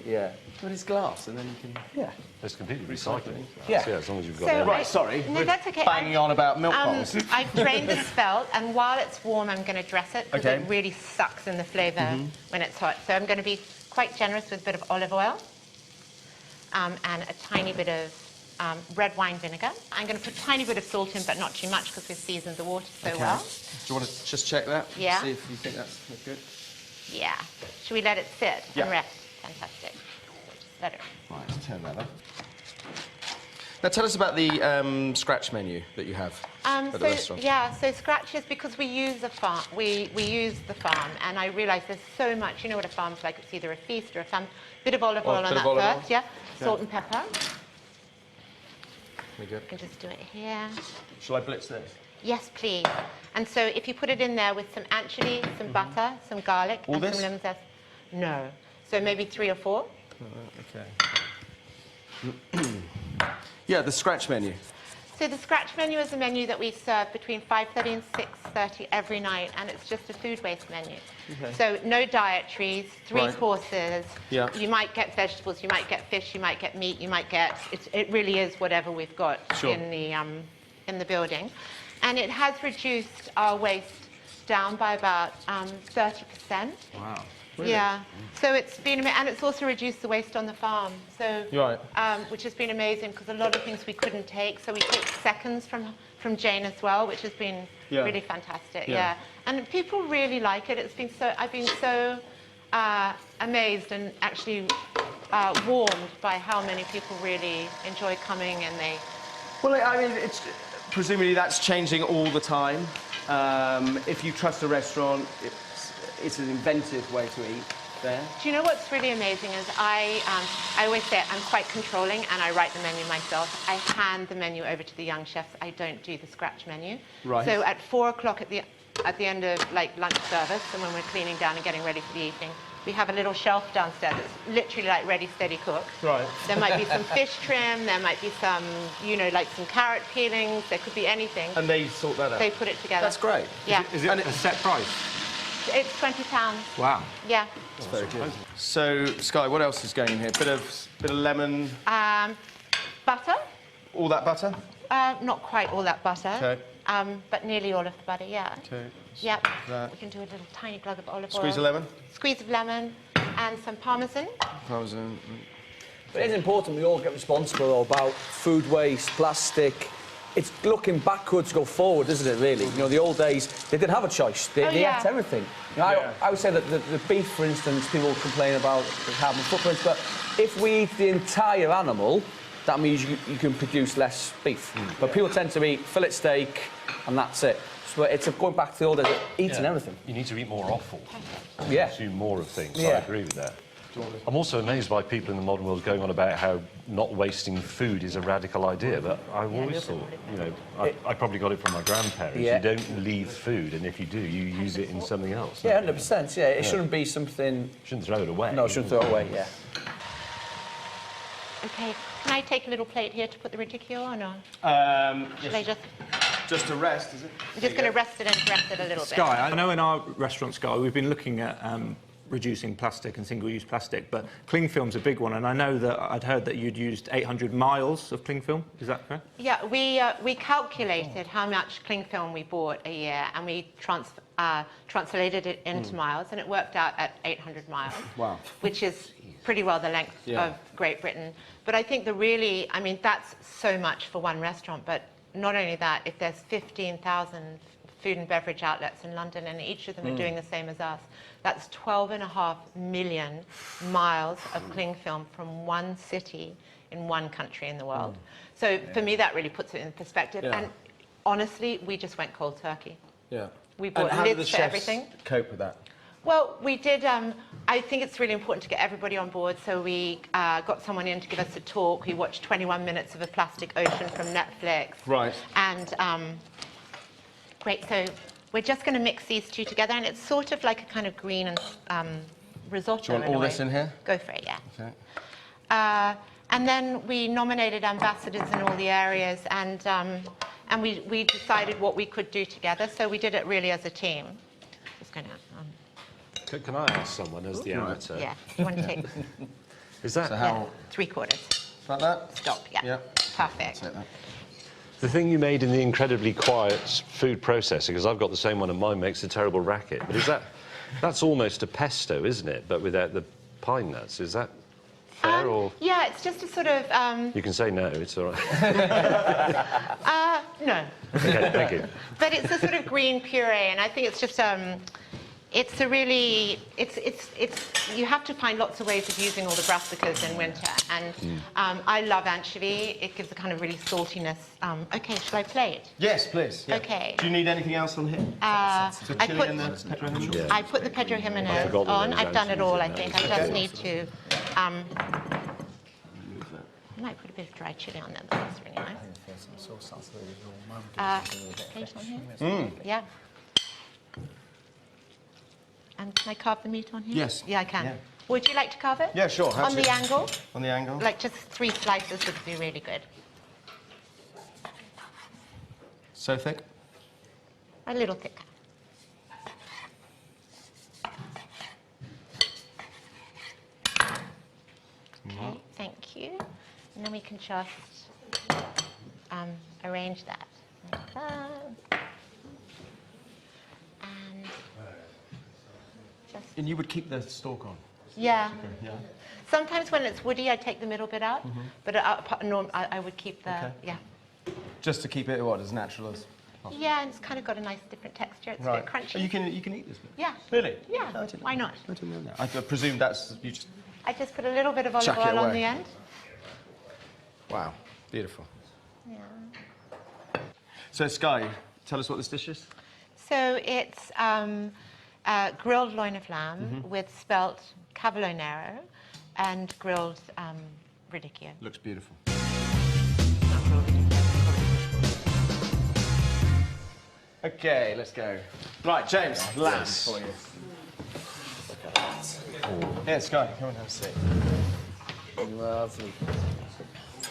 But it's glass, and then you can... Yeah. It's completely recycling. Yeah. As long as you've got So Right, sorry. No, that's okay. Banging on about milk bottles. I've drained the spelt, and while it's warm, I'm going to dress it, because it really sucks in the flavour when it's hot. So I'm going to be quite generous with a bit of olive oil and a tiny bit of red wine vinegar. I'm going to put a tiny bit of salt in, but not too much, because we've seasoned the water so well. Do you want to just check that? Yeah. See if you think that's good? Yeah. Should we let it sit and rest? Fantastic. Let it. Right, let's turn that up. Now, tell us about the scratch menu that you have at the restaurant. Yeah, so scratch is because we use the farm. We use the farm, and I realise there's so much. You know what a farm's like? It's either a feast or a farm. Bit of olive oil on that first, salt and pepper. Very good. You can just do it here. Shall I blitz this? Yes, please. And so if you put it in there with some anchovy, some butter, some garlic, All and this? some lemon zest. No. So maybe 3 or 4. Okay. Yeah, the scratch menu. So the scratch menu is a menu that we serve between 5:30 and 6:30 every night, and it's just a food waste menu. Okay. So no dietaries, 3 Right. courses. Yeah. You might get vegetables, you might get fish, you might get meat, you might get... It really is whatever we've got in the building. And it has reduced our waste down by about 30%. Wow. Yeah, so it's been, and it's also reduced the waste on the farm. So, which has been amazing, because a lot of things we couldn't take. So we take seconds from Jane as well, which has been really fantastic. Yeah, and people really like it. It's been so, I've been so amazed and actually warmed by how many people really enjoy coming, and they. Well, I mean, it's presumably that's changing all the time. If you trust a restaurant, it's an inventive way to eat there. Do you know what's really amazing is I always say I'm quite controlling and I write the menu myself. I hand the menu over to the young chefs. I don't do the scratch menu. Right. So at 4 o'clock at the end of like lunch service and when we're cleaning down and getting ready for the evening, we have a little shelf downstairs that's literally like ready, steady, cook. Right. There might be some fish trim, there might be some, you know, like some carrot peelings, there could be anything. And they sort that out? They put it together. That's great. Yeah. Is it a set price? It's £20. Wow. Yeah. It's very good. So, Sky, what else is going in here? Bit of lemon. Butter. All that butter? Not quite all that butter. Okay. But nearly all of the butter, yeah. Okay. Yep. That. We can do a little tiny glug of olive oil. Squeeze of lemon? Squeeze of lemon and some parmesan. Parmesan. But it's important we all get responsible about food waste, plastic. It's looking backwards to go forward, isn't it, really? You know, the old days, they didn't have a choice. They ate everything. You know, I would say that the beef, for instance, people complain about the carbon footprints, but if we eat the entire animal, that means you can produce less beef. But people tend to eat fillet steak, and that's it. So it's going back to the old days of eating everything. You need to eat more offal. Yeah. Consume more of things. Yeah. I agree with that. I'm also amazed by people in the modern world going on about how not wasting food is a radical idea, but I've always thought, you know, I probably got it from my grandparents. Yeah. You don't leave food, and if you do, you use it in something else. Yeah, 100%. Yeah, it shouldn't be something. Shouldn't throw it away. No, shouldn't throw it away. Yeah. Okay. Can I take a little plate here to put the radicchio or no? Should I Just to rest, is it? I'm just going to rest it and dress it a little bit. Sky, I know in our restaurant, Sky, we've been looking at reducing plastic and single-use plastic, but cling film's a big one, and I know that I'd heard that you'd used 800 miles of cling film. Is that correct? Yeah, we calculated how much cling film we bought a year, and we translated it into miles, and it worked out at 800 miles. Wow. Which is pretty well the length of Great Britain. But I think I mean, that's so much for one restaurant, but not only that, if there's 15,000 food and beverage outlets in London, and each of them are doing the same as us, that's 12.5 million miles of cling film from one city in one country in the world. So for me, that really puts it in perspective. Yeah. And honestly, we just went cold turkey. Yeah. We bought lids for everything. Cope with that? Well, we did. I think it's really important to get everybody on board. So we got someone in to give us a talk. We watched 21 minutes of A Plastic Ocean from Netflix. Right. And great. So we're just going to mix these two together, and it's sort of like a kind of green and risotto. Do you want all this in here? Go for it. Yeah. Okay. And then we nominated ambassadors in all the areas, and we decided what we could do together. So we did it really as a team. Just going to. Can I ask someone as the amateur? Yeah. You want to take? Is that So how? Yeah, 3/4. Like that? Stop. Yeah. Yeah. Perfect. Take that. the thing you made in the incredibly quiet food processor? Because I've got the same one, and mine makes a terrible racket. But that's almost a pesto, isn't it? But without the pine nuts. Is that fair or? Yeah, it's just a sort of. You can say no. It's all right. No. Okay, thank you. But it's a sort of green puree, and I think it's just it's a really you have to find lots of ways of using all the brassicas in winter, and I love anchovy. It gives a kind of really saltiness. Okay, shall I plate? Yes, please. Yeah. Okay. Do you need anything else on here? So chili and the Pedro Jimenez? Yeah. I put the Pedro Jimenez forgot that on. there was I've done it all, I anchovies think. in I there. just need to. I might put a bit of dry chili on there. That's really nice. Plate on here? Yeah. And can I carve the meat on here? Yes. Yeah, I can. Yeah. Would you like to carve it? Yeah, sure. On the angle? On the angle? Like just 3 slices would be really good. So thick? A little thicker. Okay, thank you. And then we can just arrange that like that. And just, And you would keep the stalk on? yeah. Yeah. Sometimes when it's woody, I take the middle bit out, but I would keep the, Okay. yeah. Just to keep it, as natural as possible? Yeah, and it's kind of got a nice different texture. It's a bit crunchy. Oh, you can eat this bit? Yeah. Really? Yeah, No, I didn't why know. not? I didn't know that. I presume that's, you just... I just put a little bit of olive Chuck it oil on away. the end. Wow. Beautiful. Yeah. So, Sky, tell us what this dish is. So it's Grilled loin of lamb with spelt cavolo nero and grilled radicchio. Looks beautiful. Not grilled radicchio. Okay, let's go. Right, James, lamb for you. Yeah, Sky, come and have a seat. Lovely.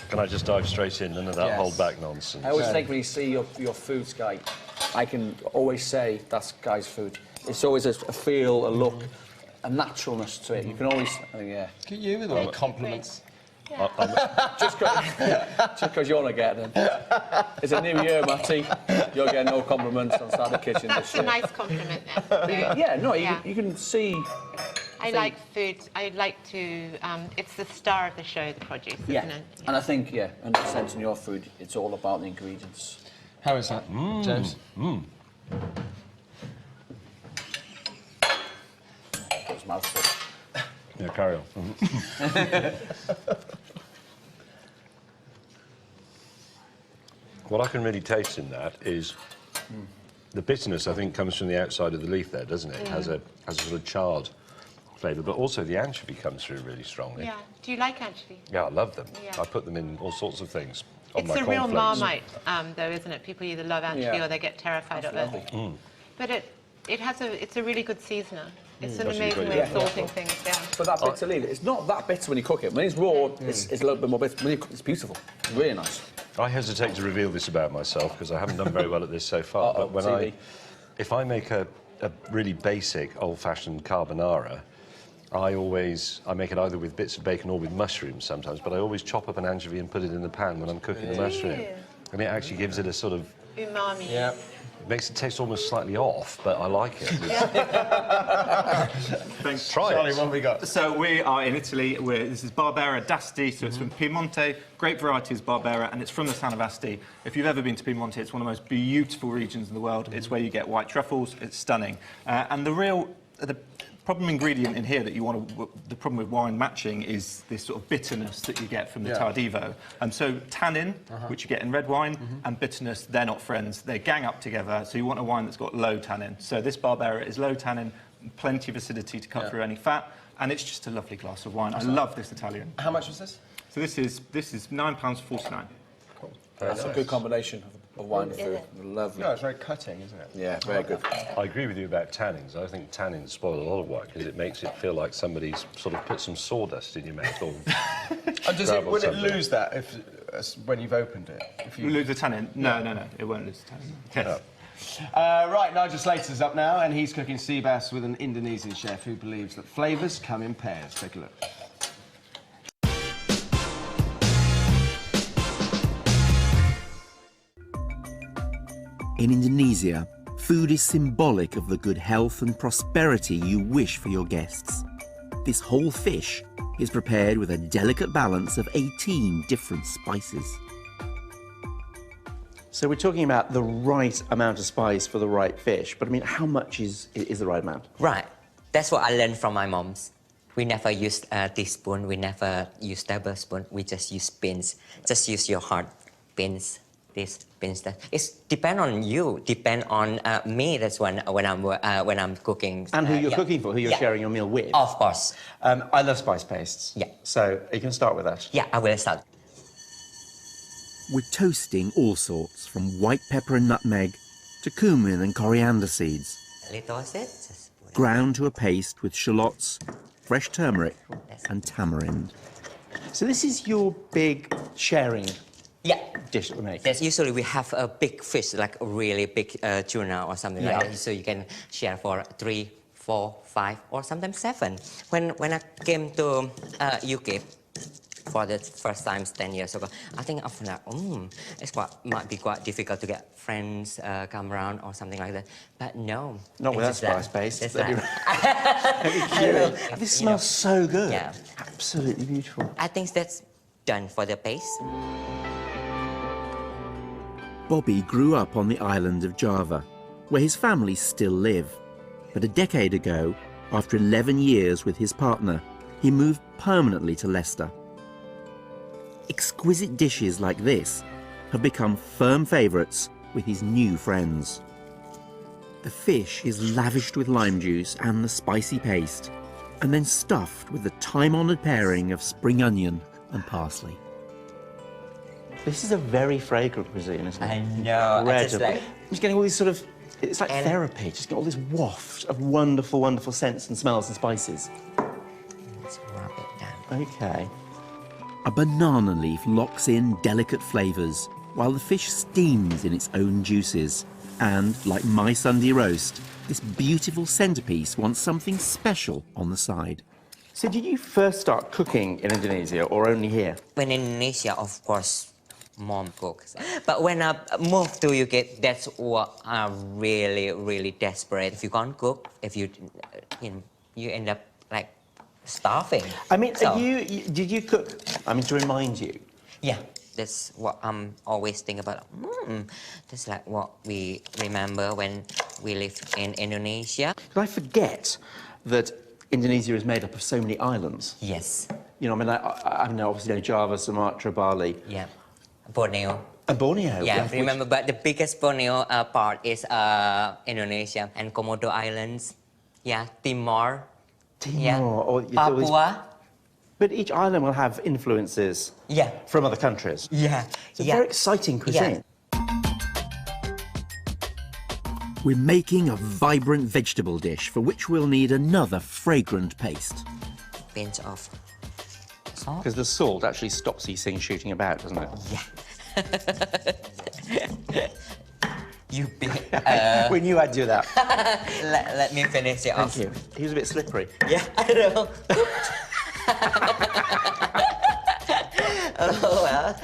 Can I just dive straight in? None of that Yes. hold back nonsense. I always think when you see your food, Sky, I can always say that's Guy's food. It's always a feel, a look, a naturalness to it. You can always, yeah. Look at you with all the compliments. Just because you're not getting them. It's a new year, Matty. You're getting no compliments on Saturday Kitchen this That's a year. nice compliment there. Yeah, no, Yeah. you can see. I like food. I like to. It's the star of the show, the produce, Yeah, isn't it? and I think 100% in your food, it's all about the ingredients. How is that, James? That was a mouthful. Yeah, carry on. What I can really taste in that is the bitterness, I think, comes from the outside of the leaf there, doesn't it? It has a sort of charred flavour, but also the anchovy comes through really strongly. Yeah. Do you like anchovy? Yeah, I love them. Yeah. I put them in all sorts of things. On It's my a real cornflakes. Marmite, though, isn't it? People either love anchovy Yeah. or they get terrified of it. But it's a really good seasoner. It's an That's really amazing good, way of yeah. salting things down. But that bitter leaf, it's not that bitter when you cook it. When it's raw, it's a little bit more bitter. When you cook, it's beautiful. Really nice. I hesitate to reveal this about myself because I haven't done very well at this so far. Uh-oh, But TV. if I make a really basic old-fashioned carbonara, I make it either with bits of bacon or with mushrooms sometimes, but I always chop up an anchovy and put it in the pan when I'm cooking the mushroom. And it actually gives it a sort of, Umami. Yeah. makes it taste almost slightly off, but I like it. Thanks. Try Charlie, it. what have we got? So we are in Italy. This is Barbera d'Asti, so it's from Piemonte. Great variety is Barbera, and it's from the town of Asti. If you've ever been to Piemonte, it's one of the most beautiful regions in the world. It's where you get white truffles. It's stunning. And the problem ingredient in here that you want to, the problem with wine matching is this sort of bitterness that you get from the Tardivo. And so tannin, which you get in red wine, and bitterness, they're not friends. They gang up together, so you want a wine that's got low tannin. So this Barbera is low tannin, plenty of acidity to cut through any fat, and it's just a lovely glass of wine. I love this Italian. How much was this? So this is £9.49. That's a good combination of wine and food. Lovely. No, it's very cutting, isn't it? Yeah, very good. I agree with you about tannins. I think tannins spoil a lot of wine because it makes it feel like somebody's sort of put some sawdust in your mouth. Or And Gravel will it something. lose that when you've opened it? If You lose the tannin? No, it won't lose the tannin. Yes. Right, Nigel Slater's up now, and he's cooking sea bass with an Indonesian chef who believes that flavours come in pairs. Take a look. In Indonesia, food is symbolic of the good health and prosperity you wish for your guests. This whole fish is prepared with a delicate balance of 18 different spices. So we're talking about the right amount of spice for the right fish, but I mean, how much is the right amount? Right. That's what I learned from my moms. We never use a teaspoon. We never use tablespoon. We just use pins. Just use your heart. Pins. This, pins that. It's depend on you. Depend on me. That's when I'm cooking. And who you're yeah. cooking for, who you're Yeah. sharing your meal with. Of course. I love spice pastes. Yeah. So you can start with that. Yeah, I will start. We're toasting all sorts, from white pepper and nutmeg to cumin and coriander seeds, A little of it. Just put it. ground to a paste with shallots, fresh turmeric and tamarind. So this is your big sharing Yeah. dish that we make. That's usually we have a big fish, like a really big tuna or something Yeah. like that. So you can share for 3, 4, 5, or sometimes 7. When I came to UK for the first time 10 years ago, I think after that, might be quite difficult to get friends come around or something like that. But no. Not with that it's just spice paste. It's That'd that. be This smells so good. Yeah. Absolutely beautiful. I think that's done for the paste. Bobby grew up on the island of Java, where his family still live. But a decade ago, after 11 years with his partner, he moved permanently to Leicester. Exquisite dishes like this have become firm favourites with his new friends. The fish is lavished with lime juice and the spicy paste, and then stuffed with the time-honoured pairing of spring onion and parsley. This is a very fragrant cuisine, isn't it? I know. I just Incredible. like, I'm just getting all these sort of, it's like therapy, just get all this waft of wonderful, wonderful scents and smells and spices. let's rub it down. Okay. A banana leaf locks in delicate flavours, while the fish steams in its own juices. And, like my Sunday roast, this beautiful centrepiece wants something special on the side. So did you first start cooking in Indonesia or only here? When in Indonesia, of course, mom cooks. But when I moved to UK, that's what I'm really, really desperate. If you can't cook, if you end up like starving. I mean, So- did you cook, I mean, to remind you? Yeah, that's what I'm always thinking about. That's like what we remember when we lived in Indonesia. Because I forget that Indonesia is made up of so many islands. Yes. You know, I mean, obviously, you know, Java, Sumatra, Bali. Yeah. Borneo. And Borneo. Yeah, which- remember, but the biggest Borneo part is Indonesia and Komodo Islands. Yeah, Timor. Timor. Yeah. Or, you know, all these- Papua. But each island will have influences Yeah. from other countries. Yeah. It's a yeah. very exciting cuisine. We're making a vibrant vegetable dish for which we'll need another fragrant paste. Pinch of salt. Because the salt actually stops these things shooting about, doesn't it? You be, We knew I'd do that. let me finish it off. Thank you. He was a bit slippery. Yeah, I know. Oh, well.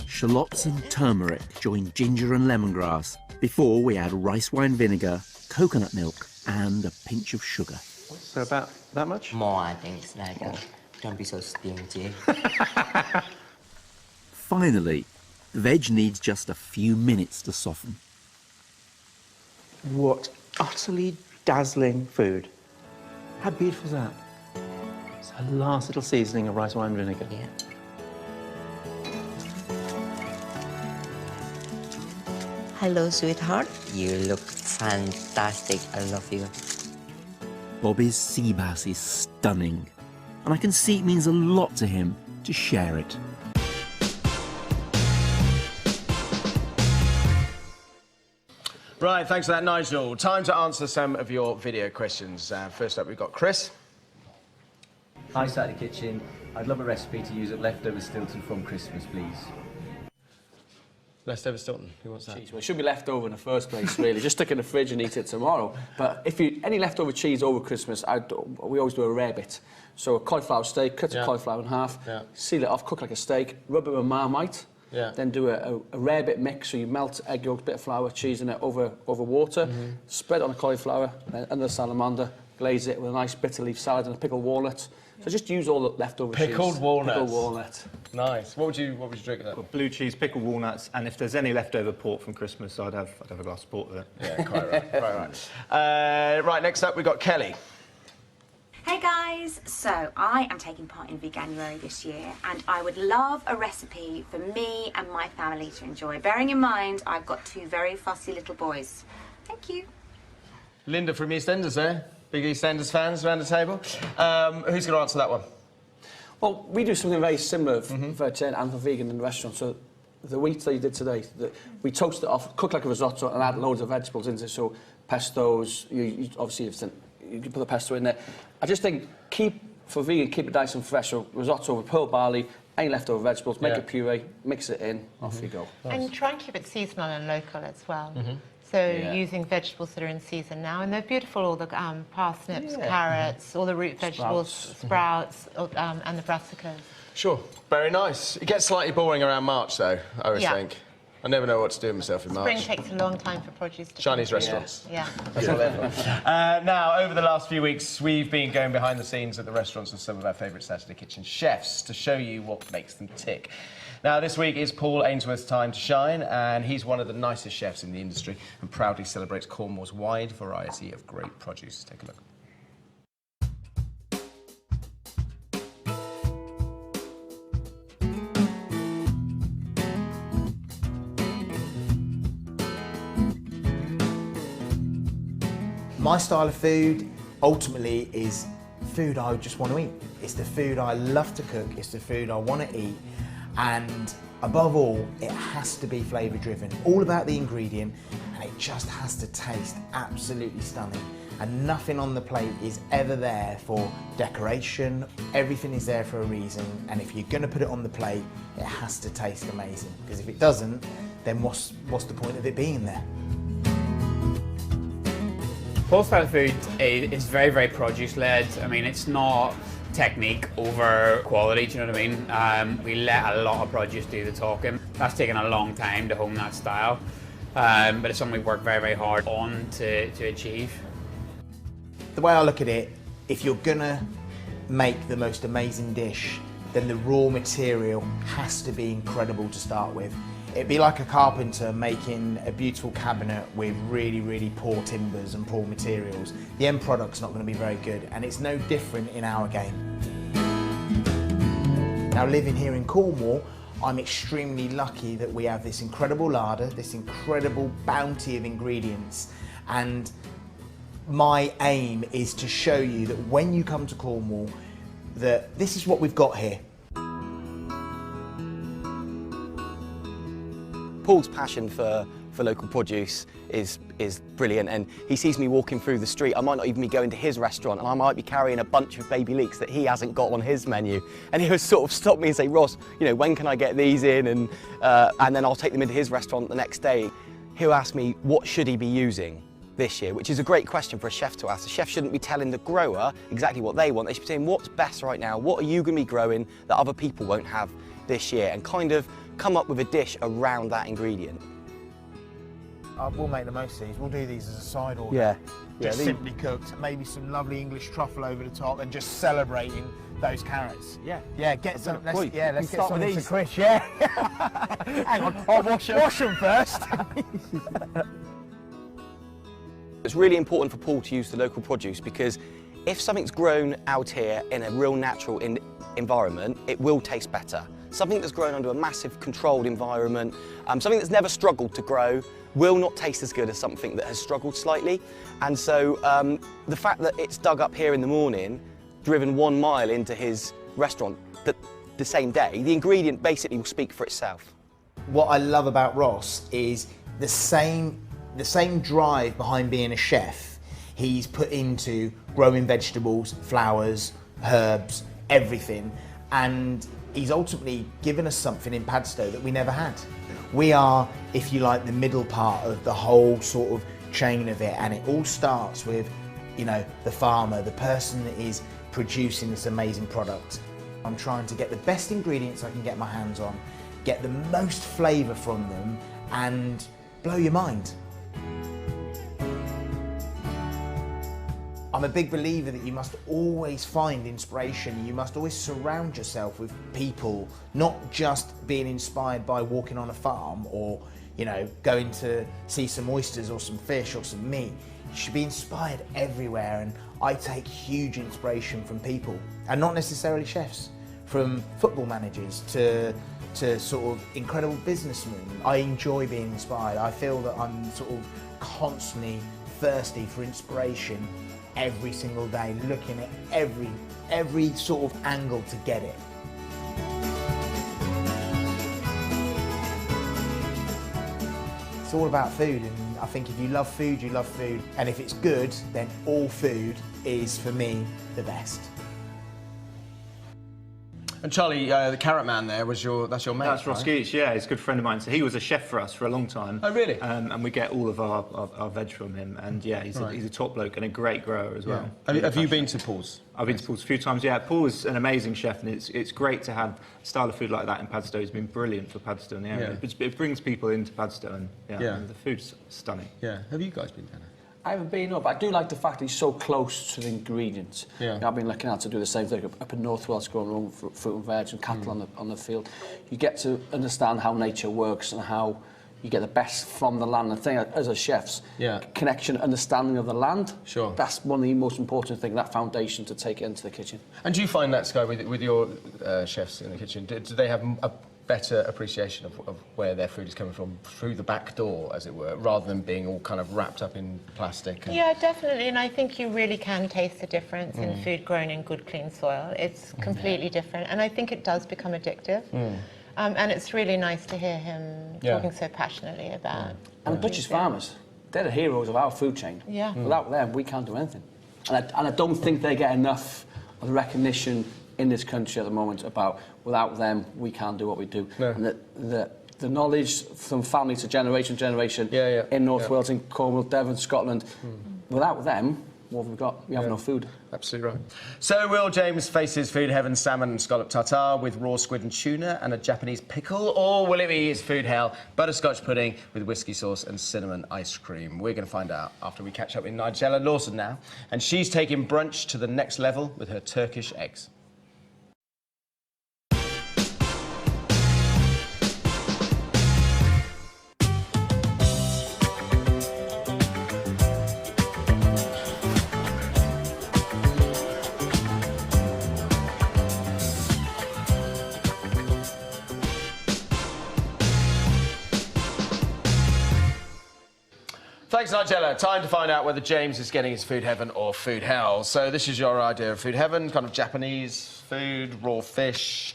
Shallots and turmeric join ginger and lemongrass before we add rice wine vinegar, coconut milk, and a pinch of sugar. So about that much? More, I think. It's like, don't be so stingy. Finally, the veg needs just a few minutes to soften. What utterly dazzling food. How beautiful is that? It's a last little seasoning of rice wine vinegar. Yeah. Hello, sweetheart. You look fantastic. I love you. Bobby's sea bass is stunning, and I can see it means a lot to him to share it. Right, thanks for that, Nigel. Time to answer some of your video questions. First up, we've got Chris. Hi, Saturday Kitchen. I'd love a recipe to use at leftover Stilton from Christmas, please. Leftover Stilton. Who wants that? Cheese. Well, it should be left over in the first place, really. Just stick it in the fridge and eat it tomorrow. But if you any leftover cheese over Christmas, we always do a rare bit. So a cauliflower steak, cut the cauliflower in half, seal it off, cook like a steak, rub it with Marmite, then do a rare bit mix. So you melt egg yolks, bit of flour, cheese in it over water, spread it on the cauliflower, then under the salamander, glaze it with a nice bitter leaf salad and a pickled walnut. So just use all the leftover Pickled cheese. walnuts. Pickled walnut. Nice. What would you drink with that? Well, blue cheese, pickled walnuts, and if there's any leftover pork from Christmas, I'd have a glass of port with it. Yeah, quite right. Quite right. Right, next up, we've got Kelly. Hey guys, so I am taking part in Veganuary this year and I would love a recipe for me and my family to enjoy, bearing in mind I've got two very fussy little boys. Thank you. Linda from EastEnders there. Big EastEnders fans around the table. Who's going to answer that one? Well, we do something very similar for vegetarian and for vegan in the restaurant. So the wheat that you did today, we toast it off, cook like a risotto, and add loads of vegetables into it. So pestos, you obviously you can put the pesto in there. I just think for vegan, keep it nice and fresh. So risotto with pearl barley, any leftover vegetables, make a puree, mix it in, off you go. And try and keep it seasonal and local as well. So using vegetables that are in season now, and they're beautiful, all the parsnips, carrots, all the root vegetables, sprouts, and the brassicas. Sure. Very nice. It gets slightly boring around March, though, I always think. I never know what to do with myself in March. Spring takes a long time for produce to Chinese come through. restaurants. Yeah. That's all they're now, over the last few weeks, we've been going behind the scenes at the restaurants of some of our favourite Saturday Kitchen chefs to show you what makes them tick. Now, this week is Paul Ainsworth's time to shine, and he's one of the nicest chefs in the industry and proudly celebrates Cornwall's wide variety of great produce. Take a look. My style of food ultimately is food I just want to eat. It's the food I love to cook, it's the food I want to eat, and above all, it has to be flavour driven. All about the ingredient, and it just has to taste absolutely stunning. And nothing on the plate is ever there for decoration. Everything is there for a reason, and if you're going to put it on the plate, it has to taste amazing. Because if it doesn't, then what's the point of it being there? Paul's style of food is very, very produce-led. I mean, it's not technique over quality, do you know what I mean? We let a lot of produce do the talking. That's taken a long time to hone that style, but it's something we work very, very hard on to achieve. The way I look at it, if you're gonna make the most amazing dish, then the raw material has to be incredible to start with. It'd be like a carpenter making a beautiful cabinet with really, really poor timbers and poor materials. The end product's not going to be very good, and it's no different in our game. Now, living here in Cornwall, I'm extremely lucky that we have this incredible larder, this incredible bounty of ingredients, and my aim is to show you that when you come to Cornwall, that this is what we've got here. Paul's passion for local produce is brilliant, and he sees me walking through the street. I might not even be going to his restaurant, and I might be carrying a bunch of baby leeks that he hasn't got on his menu, and he would sort of stop me and say, Ross, you know, when can I get these in? And then I'll take them into his restaurant the next day. He'll ask me, what should he be using this year? Which is a great question for a chef to ask. A chef shouldn't be telling the grower exactly what they want. They should be saying, what's best right now? What are you going to be growing that other people won't have this year? And kind of come up with a dish around that ingredient. We'll make the most of these. We'll do these as a side order. Yeah. Just simply cooked. Maybe some lovely English truffle over the top, and just celebrating those carrots. Yeah. Yeah, get some. Let's get start some with into these. Chris. Yeah. Hang on, I'll wash them first. It's really important for Paul to use the local produce, because if something's grown out here in a real natural environment, it will taste better. Something that's grown under a massive controlled environment, something that's never struggled to grow, will not taste as good as something that has struggled slightly. And so the fact that it's dug up here in the morning, driven 1 mile into his restaurant the same day, the ingredient basically will speak for itself. What I love about Ross is the same drive behind being a chef he's put into growing vegetables, flowers, herbs, everything, and he's ultimately given us something in Padstow that we never had. We are, if you like, the middle part of the whole sort of chain of it, and it all starts with, you know, the farmer, the person that is producing this amazing product. I'm trying to get the best ingredients I can get my hands on, get the most flavour from them, and blow your mind. I'm a big believer that you must always find inspiration. You must always surround yourself with people, not just being inspired by walking on a farm or, you know, going to see some oysters or some fish or some meat. You should be inspired everywhere, and I take huge inspiration from people, and not necessarily chefs, from football managers to sort of incredible businessmen. I enjoy being inspired. I feel that I'm sort of constantly thirsty for inspiration every single day, looking at every sort of angle to get it. It's all about food, and I think if you love food, you love food. And if it's good, then all food is, for me, the best. And Charlie, the carrot man there was that's your mate, That's Ross right? Geach, yeah, he's a good friend of mine. So he was a chef for us for a long time. Oh, really? And we get all of our veg from him. And yeah, he's a top bloke and a great grower as well. Yeah. Have you been to Paul's? I've been to Paul's a few times, yeah. Paul is an amazing chef, and it's great to have a style of food like that in Padstow. It's been brilliant for Padstow and the area. Yeah. It brings people into Padstow, and and the food's stunning. Yeah. Have you guys been down there? I haven't been up. I do like the fact that he's so close to the ingredients. Yeah. You know, I've been looking at to do the same thing up in North Wales, growing our own fruit and veg and cattle on the field. You get to understand how nature works and how you get the best from the land. The thing as a chef's connection, understanding of the land. Sure. That's one of the most important things. That foundation to take into the kitchen. And do you find that, Sky, with your chefs in the kitchen? Do they have better appreciation of where their food is coming from through the back door, as it were, rather than being all kind of wrapped up in plastic. And... Yeah, definitely, and I think you really can taste the difference in food grown in good, clean soil. It's completely different, and I think it does become addictive. And it's really nice to hear him talking so passionately about... And the butchers farmers, they're the heroes of our food chain. Yeah. Without them, we can't do anything. And I don't think they get enough of the recognition in this country at the moment about without them, we can't do what we do. No. And the knowledge from family to generation in North Wales, in Cornwall, Devon, Scotland, without them, what have we got? We have no food. Absolutely right. So Will James faces food heaven salmon and scallop tartare with raw squid and tuna and a Japanese pickle, or will it be his food hell butterscotch pudding with whiskey sauce and cinnamon ice cream? We're going to find out after we catch up with Nigella Lawson now, and she's taking brunch to the next level with her Turkish eggs. Thanks, Nigella. Time to find out whether James is getting his food heaven or food hell. So this is your idea of food heaven, kind of Japanese food, raw fish,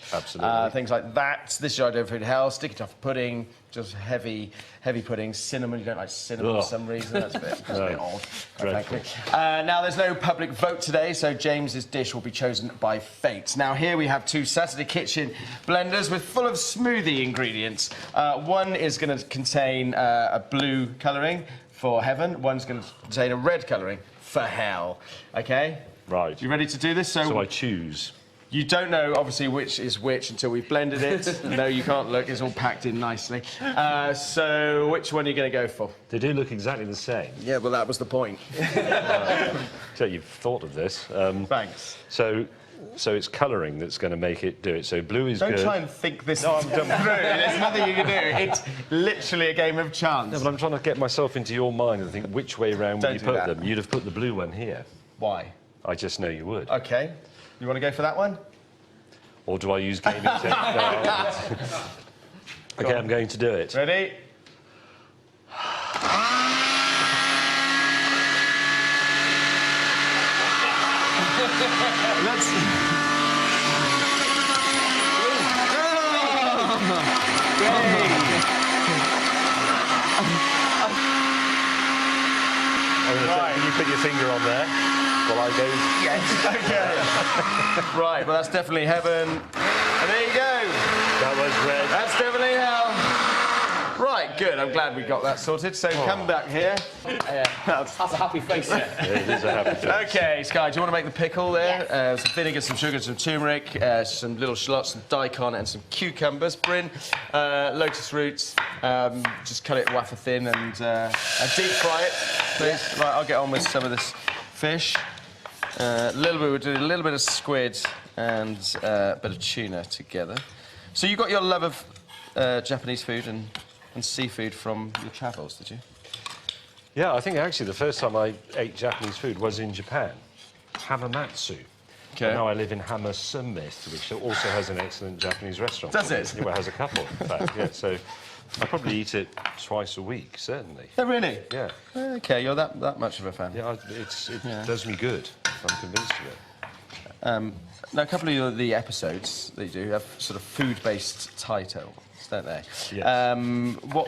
things like that. This is your idea of food hell, sticky tough pudding, just heavy pudding, cinnamon. You don't like cinnamon for some reason. That's a bit odd. Frankly. Now, there's no public vote today, so James's dish will be chosen by fate. Now, here we have two Saturday Kitchen blenders with full of smoothie ingredients. One is going to contain a blue colouring for heaven. One's going to contain a red colouring for hell. Okay? Right. You ready to do this? So I choose. You don't know, obviously, which is which until we've blended it. No, you can't look. It's all packed in nicely. So which one are you going to go for? They do look exactly the same. Yeah, well, that was the point. So you've thought of this. Thanks. So it's colouring that's going to make it do it. So blue is good. Don't try and think this through. There's nothing you can do. It's literally a game of chance. No, but I'm trying to get myself into your mind and think which way round would you put them. You'd have put the blue one here. Why? I just know you would. OK. You want to go for that one? Or do I use gaming tech? No, OK, I'm going to do it. Ready? Can you put your finger on there while I go? Yes, OK. Right, well, that's definitely heaven. And there you go. That was red. That's definitely hell. Right, good. I'm glad we got that sorted. So come back here. That's a happy face there. It is a happy face. OK, Sky, do you want to make the pickle there? Yes. Some vinegar, some sugar, some turmeric, some little shallots, some daikon and some cucumbers. Bryn, lotus roots. Just cut it wafer thin and deep fry it, please. Right, I'll get on with some of this fish. We'll do a little bit of squid and a bit of tuna together. So you got your love of Japanese food and seafood from your travels, did you? Yeah, I think actually the first time I ate Japanese food was in Japan. Hamamatsu. Okay. Now I live in Hammersmith, which also has an excellent Japanese restaurant. Does it? Well, it has a couple, in fact, yeah. So I probably eat it twice a week, certainly. Oh, really? Yeah. OK, you're that much of a fan. Yeah, it does me good. I'm convinced of it. Now, a couple of the episodes that you do have sort of food-based titles, don't they? Yes.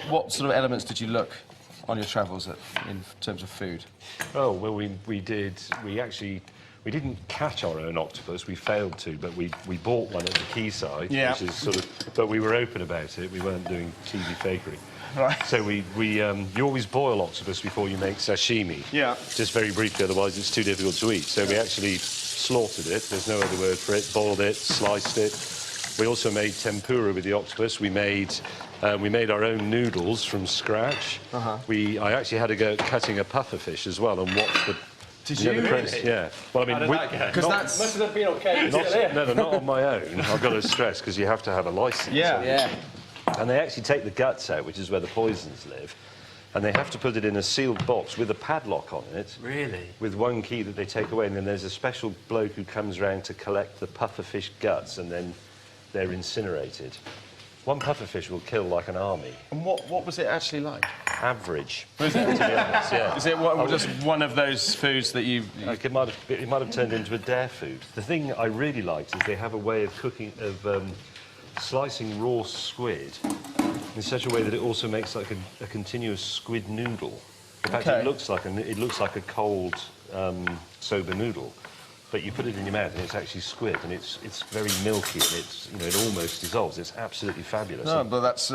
What sort of elements did you look on your travels at, in terms of food? Oh, well, we didn't catch our own octopus. We failed to, but we bought one at the quayside, which is sort of... But we were open about it. We weren't doing cheesy fakery. Right. So you always boil octopus before you make sashimi. Yeah. Just very briefly, otherwise it's too difficult to eat. So we actually slaughtered it. There's no other word for it. Boiled it, sliced it. We also made tempura with the octopus. We made our own noodles from scratch. I actually had to go cutting a puffer fish as well and watch the... Did you? Really? Yeah. Well, I mean, because that's... Must have been OK. No, not on my own. I've got to stress, because you have to have a licence. Yeah. And they actually take the guts out, which is where the poisons live, and they have to put it in a sealed box with a padlock on it. Really? With one key that they take away, and then there's a special bloke who comes round to collect the pufferfish guts, and then they're incinerated. One pufferfish will kill like an army. And what was it actually like? Average. Was it? To be honest, yeah. Is it just one of those foods that you... Like it might have turned into a dare food. The thing I really liked is they have a way of cooking, slicing raw squid in such a way that it also makes like a continuous squid noodle. In fact, it looks like a cold soba noodle, but you put it in your mouth and it's actually squid, and it's very milky, and it almost dissolves. It's absolutely fabulous. No, but that's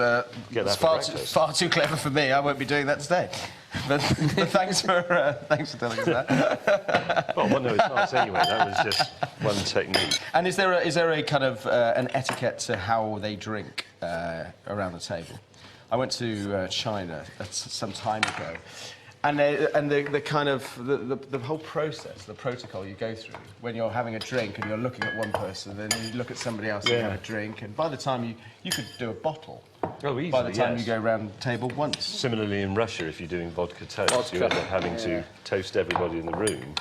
far too clever for me. I won't be doing that today. But thanks for telling us that. Well, no, it's nice anyway. That was just one technique. And is there a kind of an etiquette to how they drink around the table? I went to China some time ago. And the kind of the whole process, the protocol you go through when you're having a drink and you're looking at one person, then you look at somebody else and have a drink, and by the time you could do a bottle. Oh, easily, by the time you go around the table once. Similarly, in Russia, if you're doing vodka toast, you end up having to toast everybody in the room,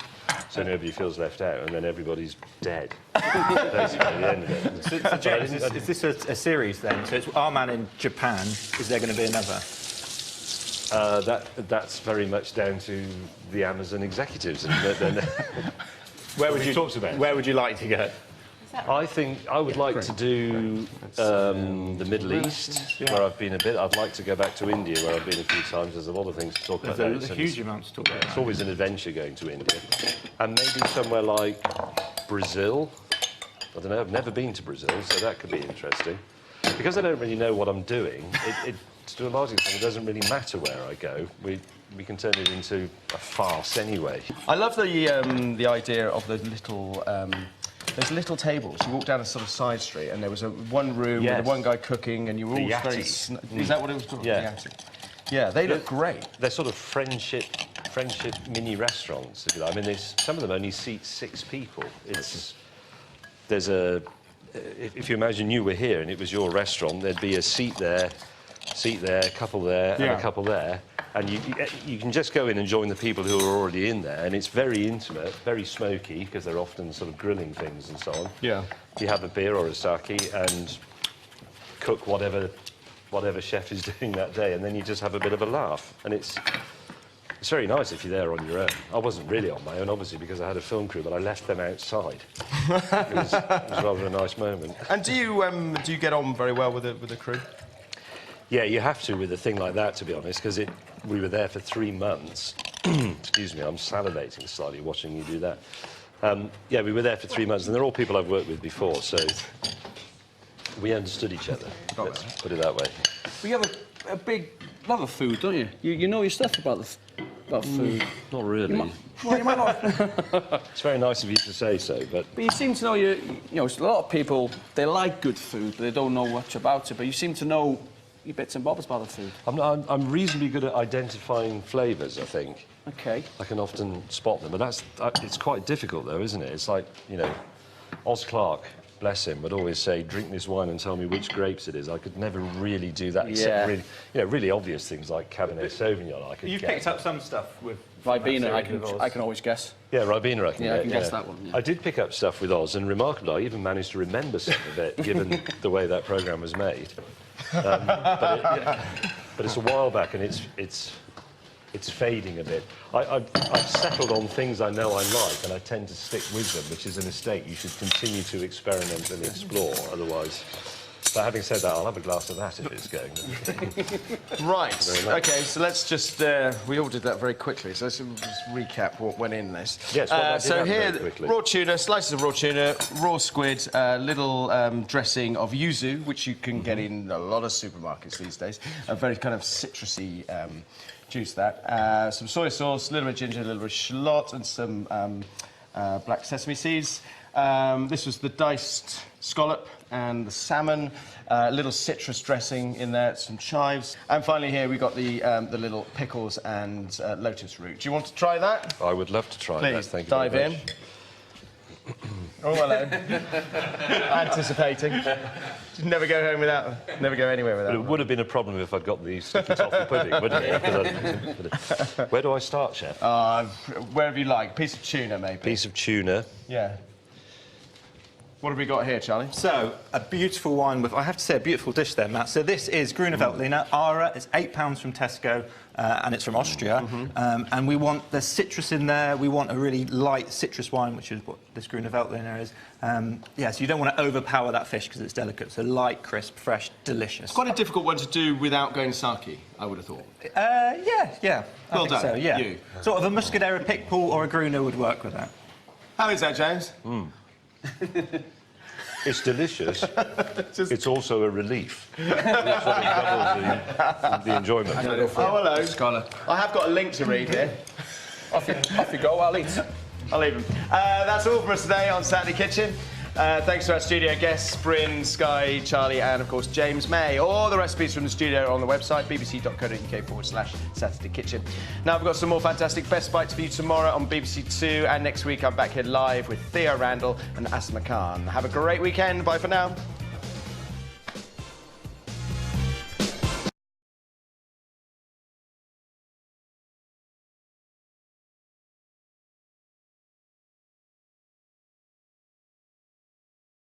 so nobody feels left out, and then everybody's dead. Basically, at the end of it. So James, is this a series then? So it's our man in Japan. Is there going to be another? That's very much down to the Amazon executives. And Where would you like to go? I think I would like to do the Middle East, where I've been a bit. I'd like to go back to India, where I've been a few times. There's a lot of things to talk about. There's a huge amount to talk about. It's always an adventure going to India. And maybe somewhere like Brazil. I don't know, I've never been to Brazil, so that could be interesting. Because I don't really know what I'm doing, to a large extent, it doesn't really matter where I go. We can turn it into a farce anyway. I love the idea of those little tables. You walk down a sort of side street, and there was one room with one guy cooking, and you were all very... Is that what it was called? Yeah. Yeah, they look great. They're sort of friendship mini restaurants, if you like. I mean, some of them only seat 6 people. If you imagine you were here and it was your restaurant, there'd be a seat there, a couple there, and a couple there. And you can just go in and join the people who are already in there, and it's very intimate, very smoky, because they're often sort of grilling things and so on. Yeah. You have a beer or a sake and cook whatever chef is doing that day, and then you just have a bit of a laugh. And it's very nice if you're there on your own. I wasn't really on my own, obviously, because I had a film crew, but I left them outside. It was rather a nice moment. And do you get on very well with the crew? Yeah, you have to with a thing like that, to be honest, because we were there for 3 months. Excuse me, I'm salivating slightly watching you do that. Yeah, we were there for 3 months, and they're all people I've worked with before, so we understood each other. Let's put it that way. We have a big love of food, don't you? You know your stuff about food. Not really. Well, you might not. It's very nice of you to say so, but you seem to know a lot of people, they like good food, but they don't know much about it. But you seem to know your bits and bobs about the food. I'm reasonably good at identifying flavours, I think. Okay. I can often spot them, but it's quite difficult, though, isn't it? It's like, Oz Clarke, bless him, would always say, drink this wine and tell me which grapes it is. I could never really do that, except really obvious things like Cabernet Sauvignon. You've picked up some stuff with Ribena, I can always guess. Yeah, Ribena, I can guess that one. Yeah. I did pick up stuff with Oz, and remarkably, I even managed to remember some of it, given the way that programme was made. But it's a while back, and it's fading a bit. I've settled on things I know I like, and I tend to stick with them, which is a mistake. You should continue to experiment and explore, otherwise... But having said that, I'll have a glass of that if it's going. Right. OK, so let's just... we all did that very quickly, so let's just recap what went in this. Yes, so here, raw tuna, slices of raw tuna, raw squid, little dressing of yuzu, which you can get in a lot of supermarkets these days. A very kind of citrusy juice, that. Some soy sauce, a little bit of ginger, a little bit of shallot, and some black sesame seeds. This was the diced scallop and the salmon, a little citrus dressing in there, some chives. And finally here we've got the little pickles and lotus root. Do you want to try that? I would love to try that, thank you dive very in. much. Oh, hello. Anticipating. Never go anywhere without. But it would have been a problem if I'd got the sticky toffee pudding, wouldn't it? Where do I start, Chef? Wherever you like. Piece of tuna, maybe. Piece of tuna. Yeah. What have we got here, Charlie? So, a beautiful wine with, I have to say, a beautiful dish there, Matt. So this is Grüne Veltliner, Ara. It's £8 from Tesco, and it's from Austria. And we want the citrus in there. We want a really light citrus wine, which is what this Grüne Veltliner is. Yeah, so you don't want to overpower that fish because it's delicate. So light, crisp, fresh, delicious. It's quite a difficult one to do without going sake, I would have thought. Yeah. Well I think done. so, yeah. You. Sort of a Muscadera Pickpool or a Grüne would work with that. How is that, James? It's delicious. It's also a relief. It sort of doubles the enjoyment. Oh, hello. Scholar. I have got a link to read here. Off you go, I'll eat. I'll leave them. That's all from us today on Saturday Kitchen. Thanks to our studio guests, Bryn, Sky, Charlie, and of course James May. All the recipes from the studio are on the website, bbc.co.uk/Saturday Kitchen. Now I've got some more fantastic Best Bites for you tomorrow on BBC Two, and next week I'm back here live with Theo Randall and Asma Khan. Have a great weekend. Bye for now.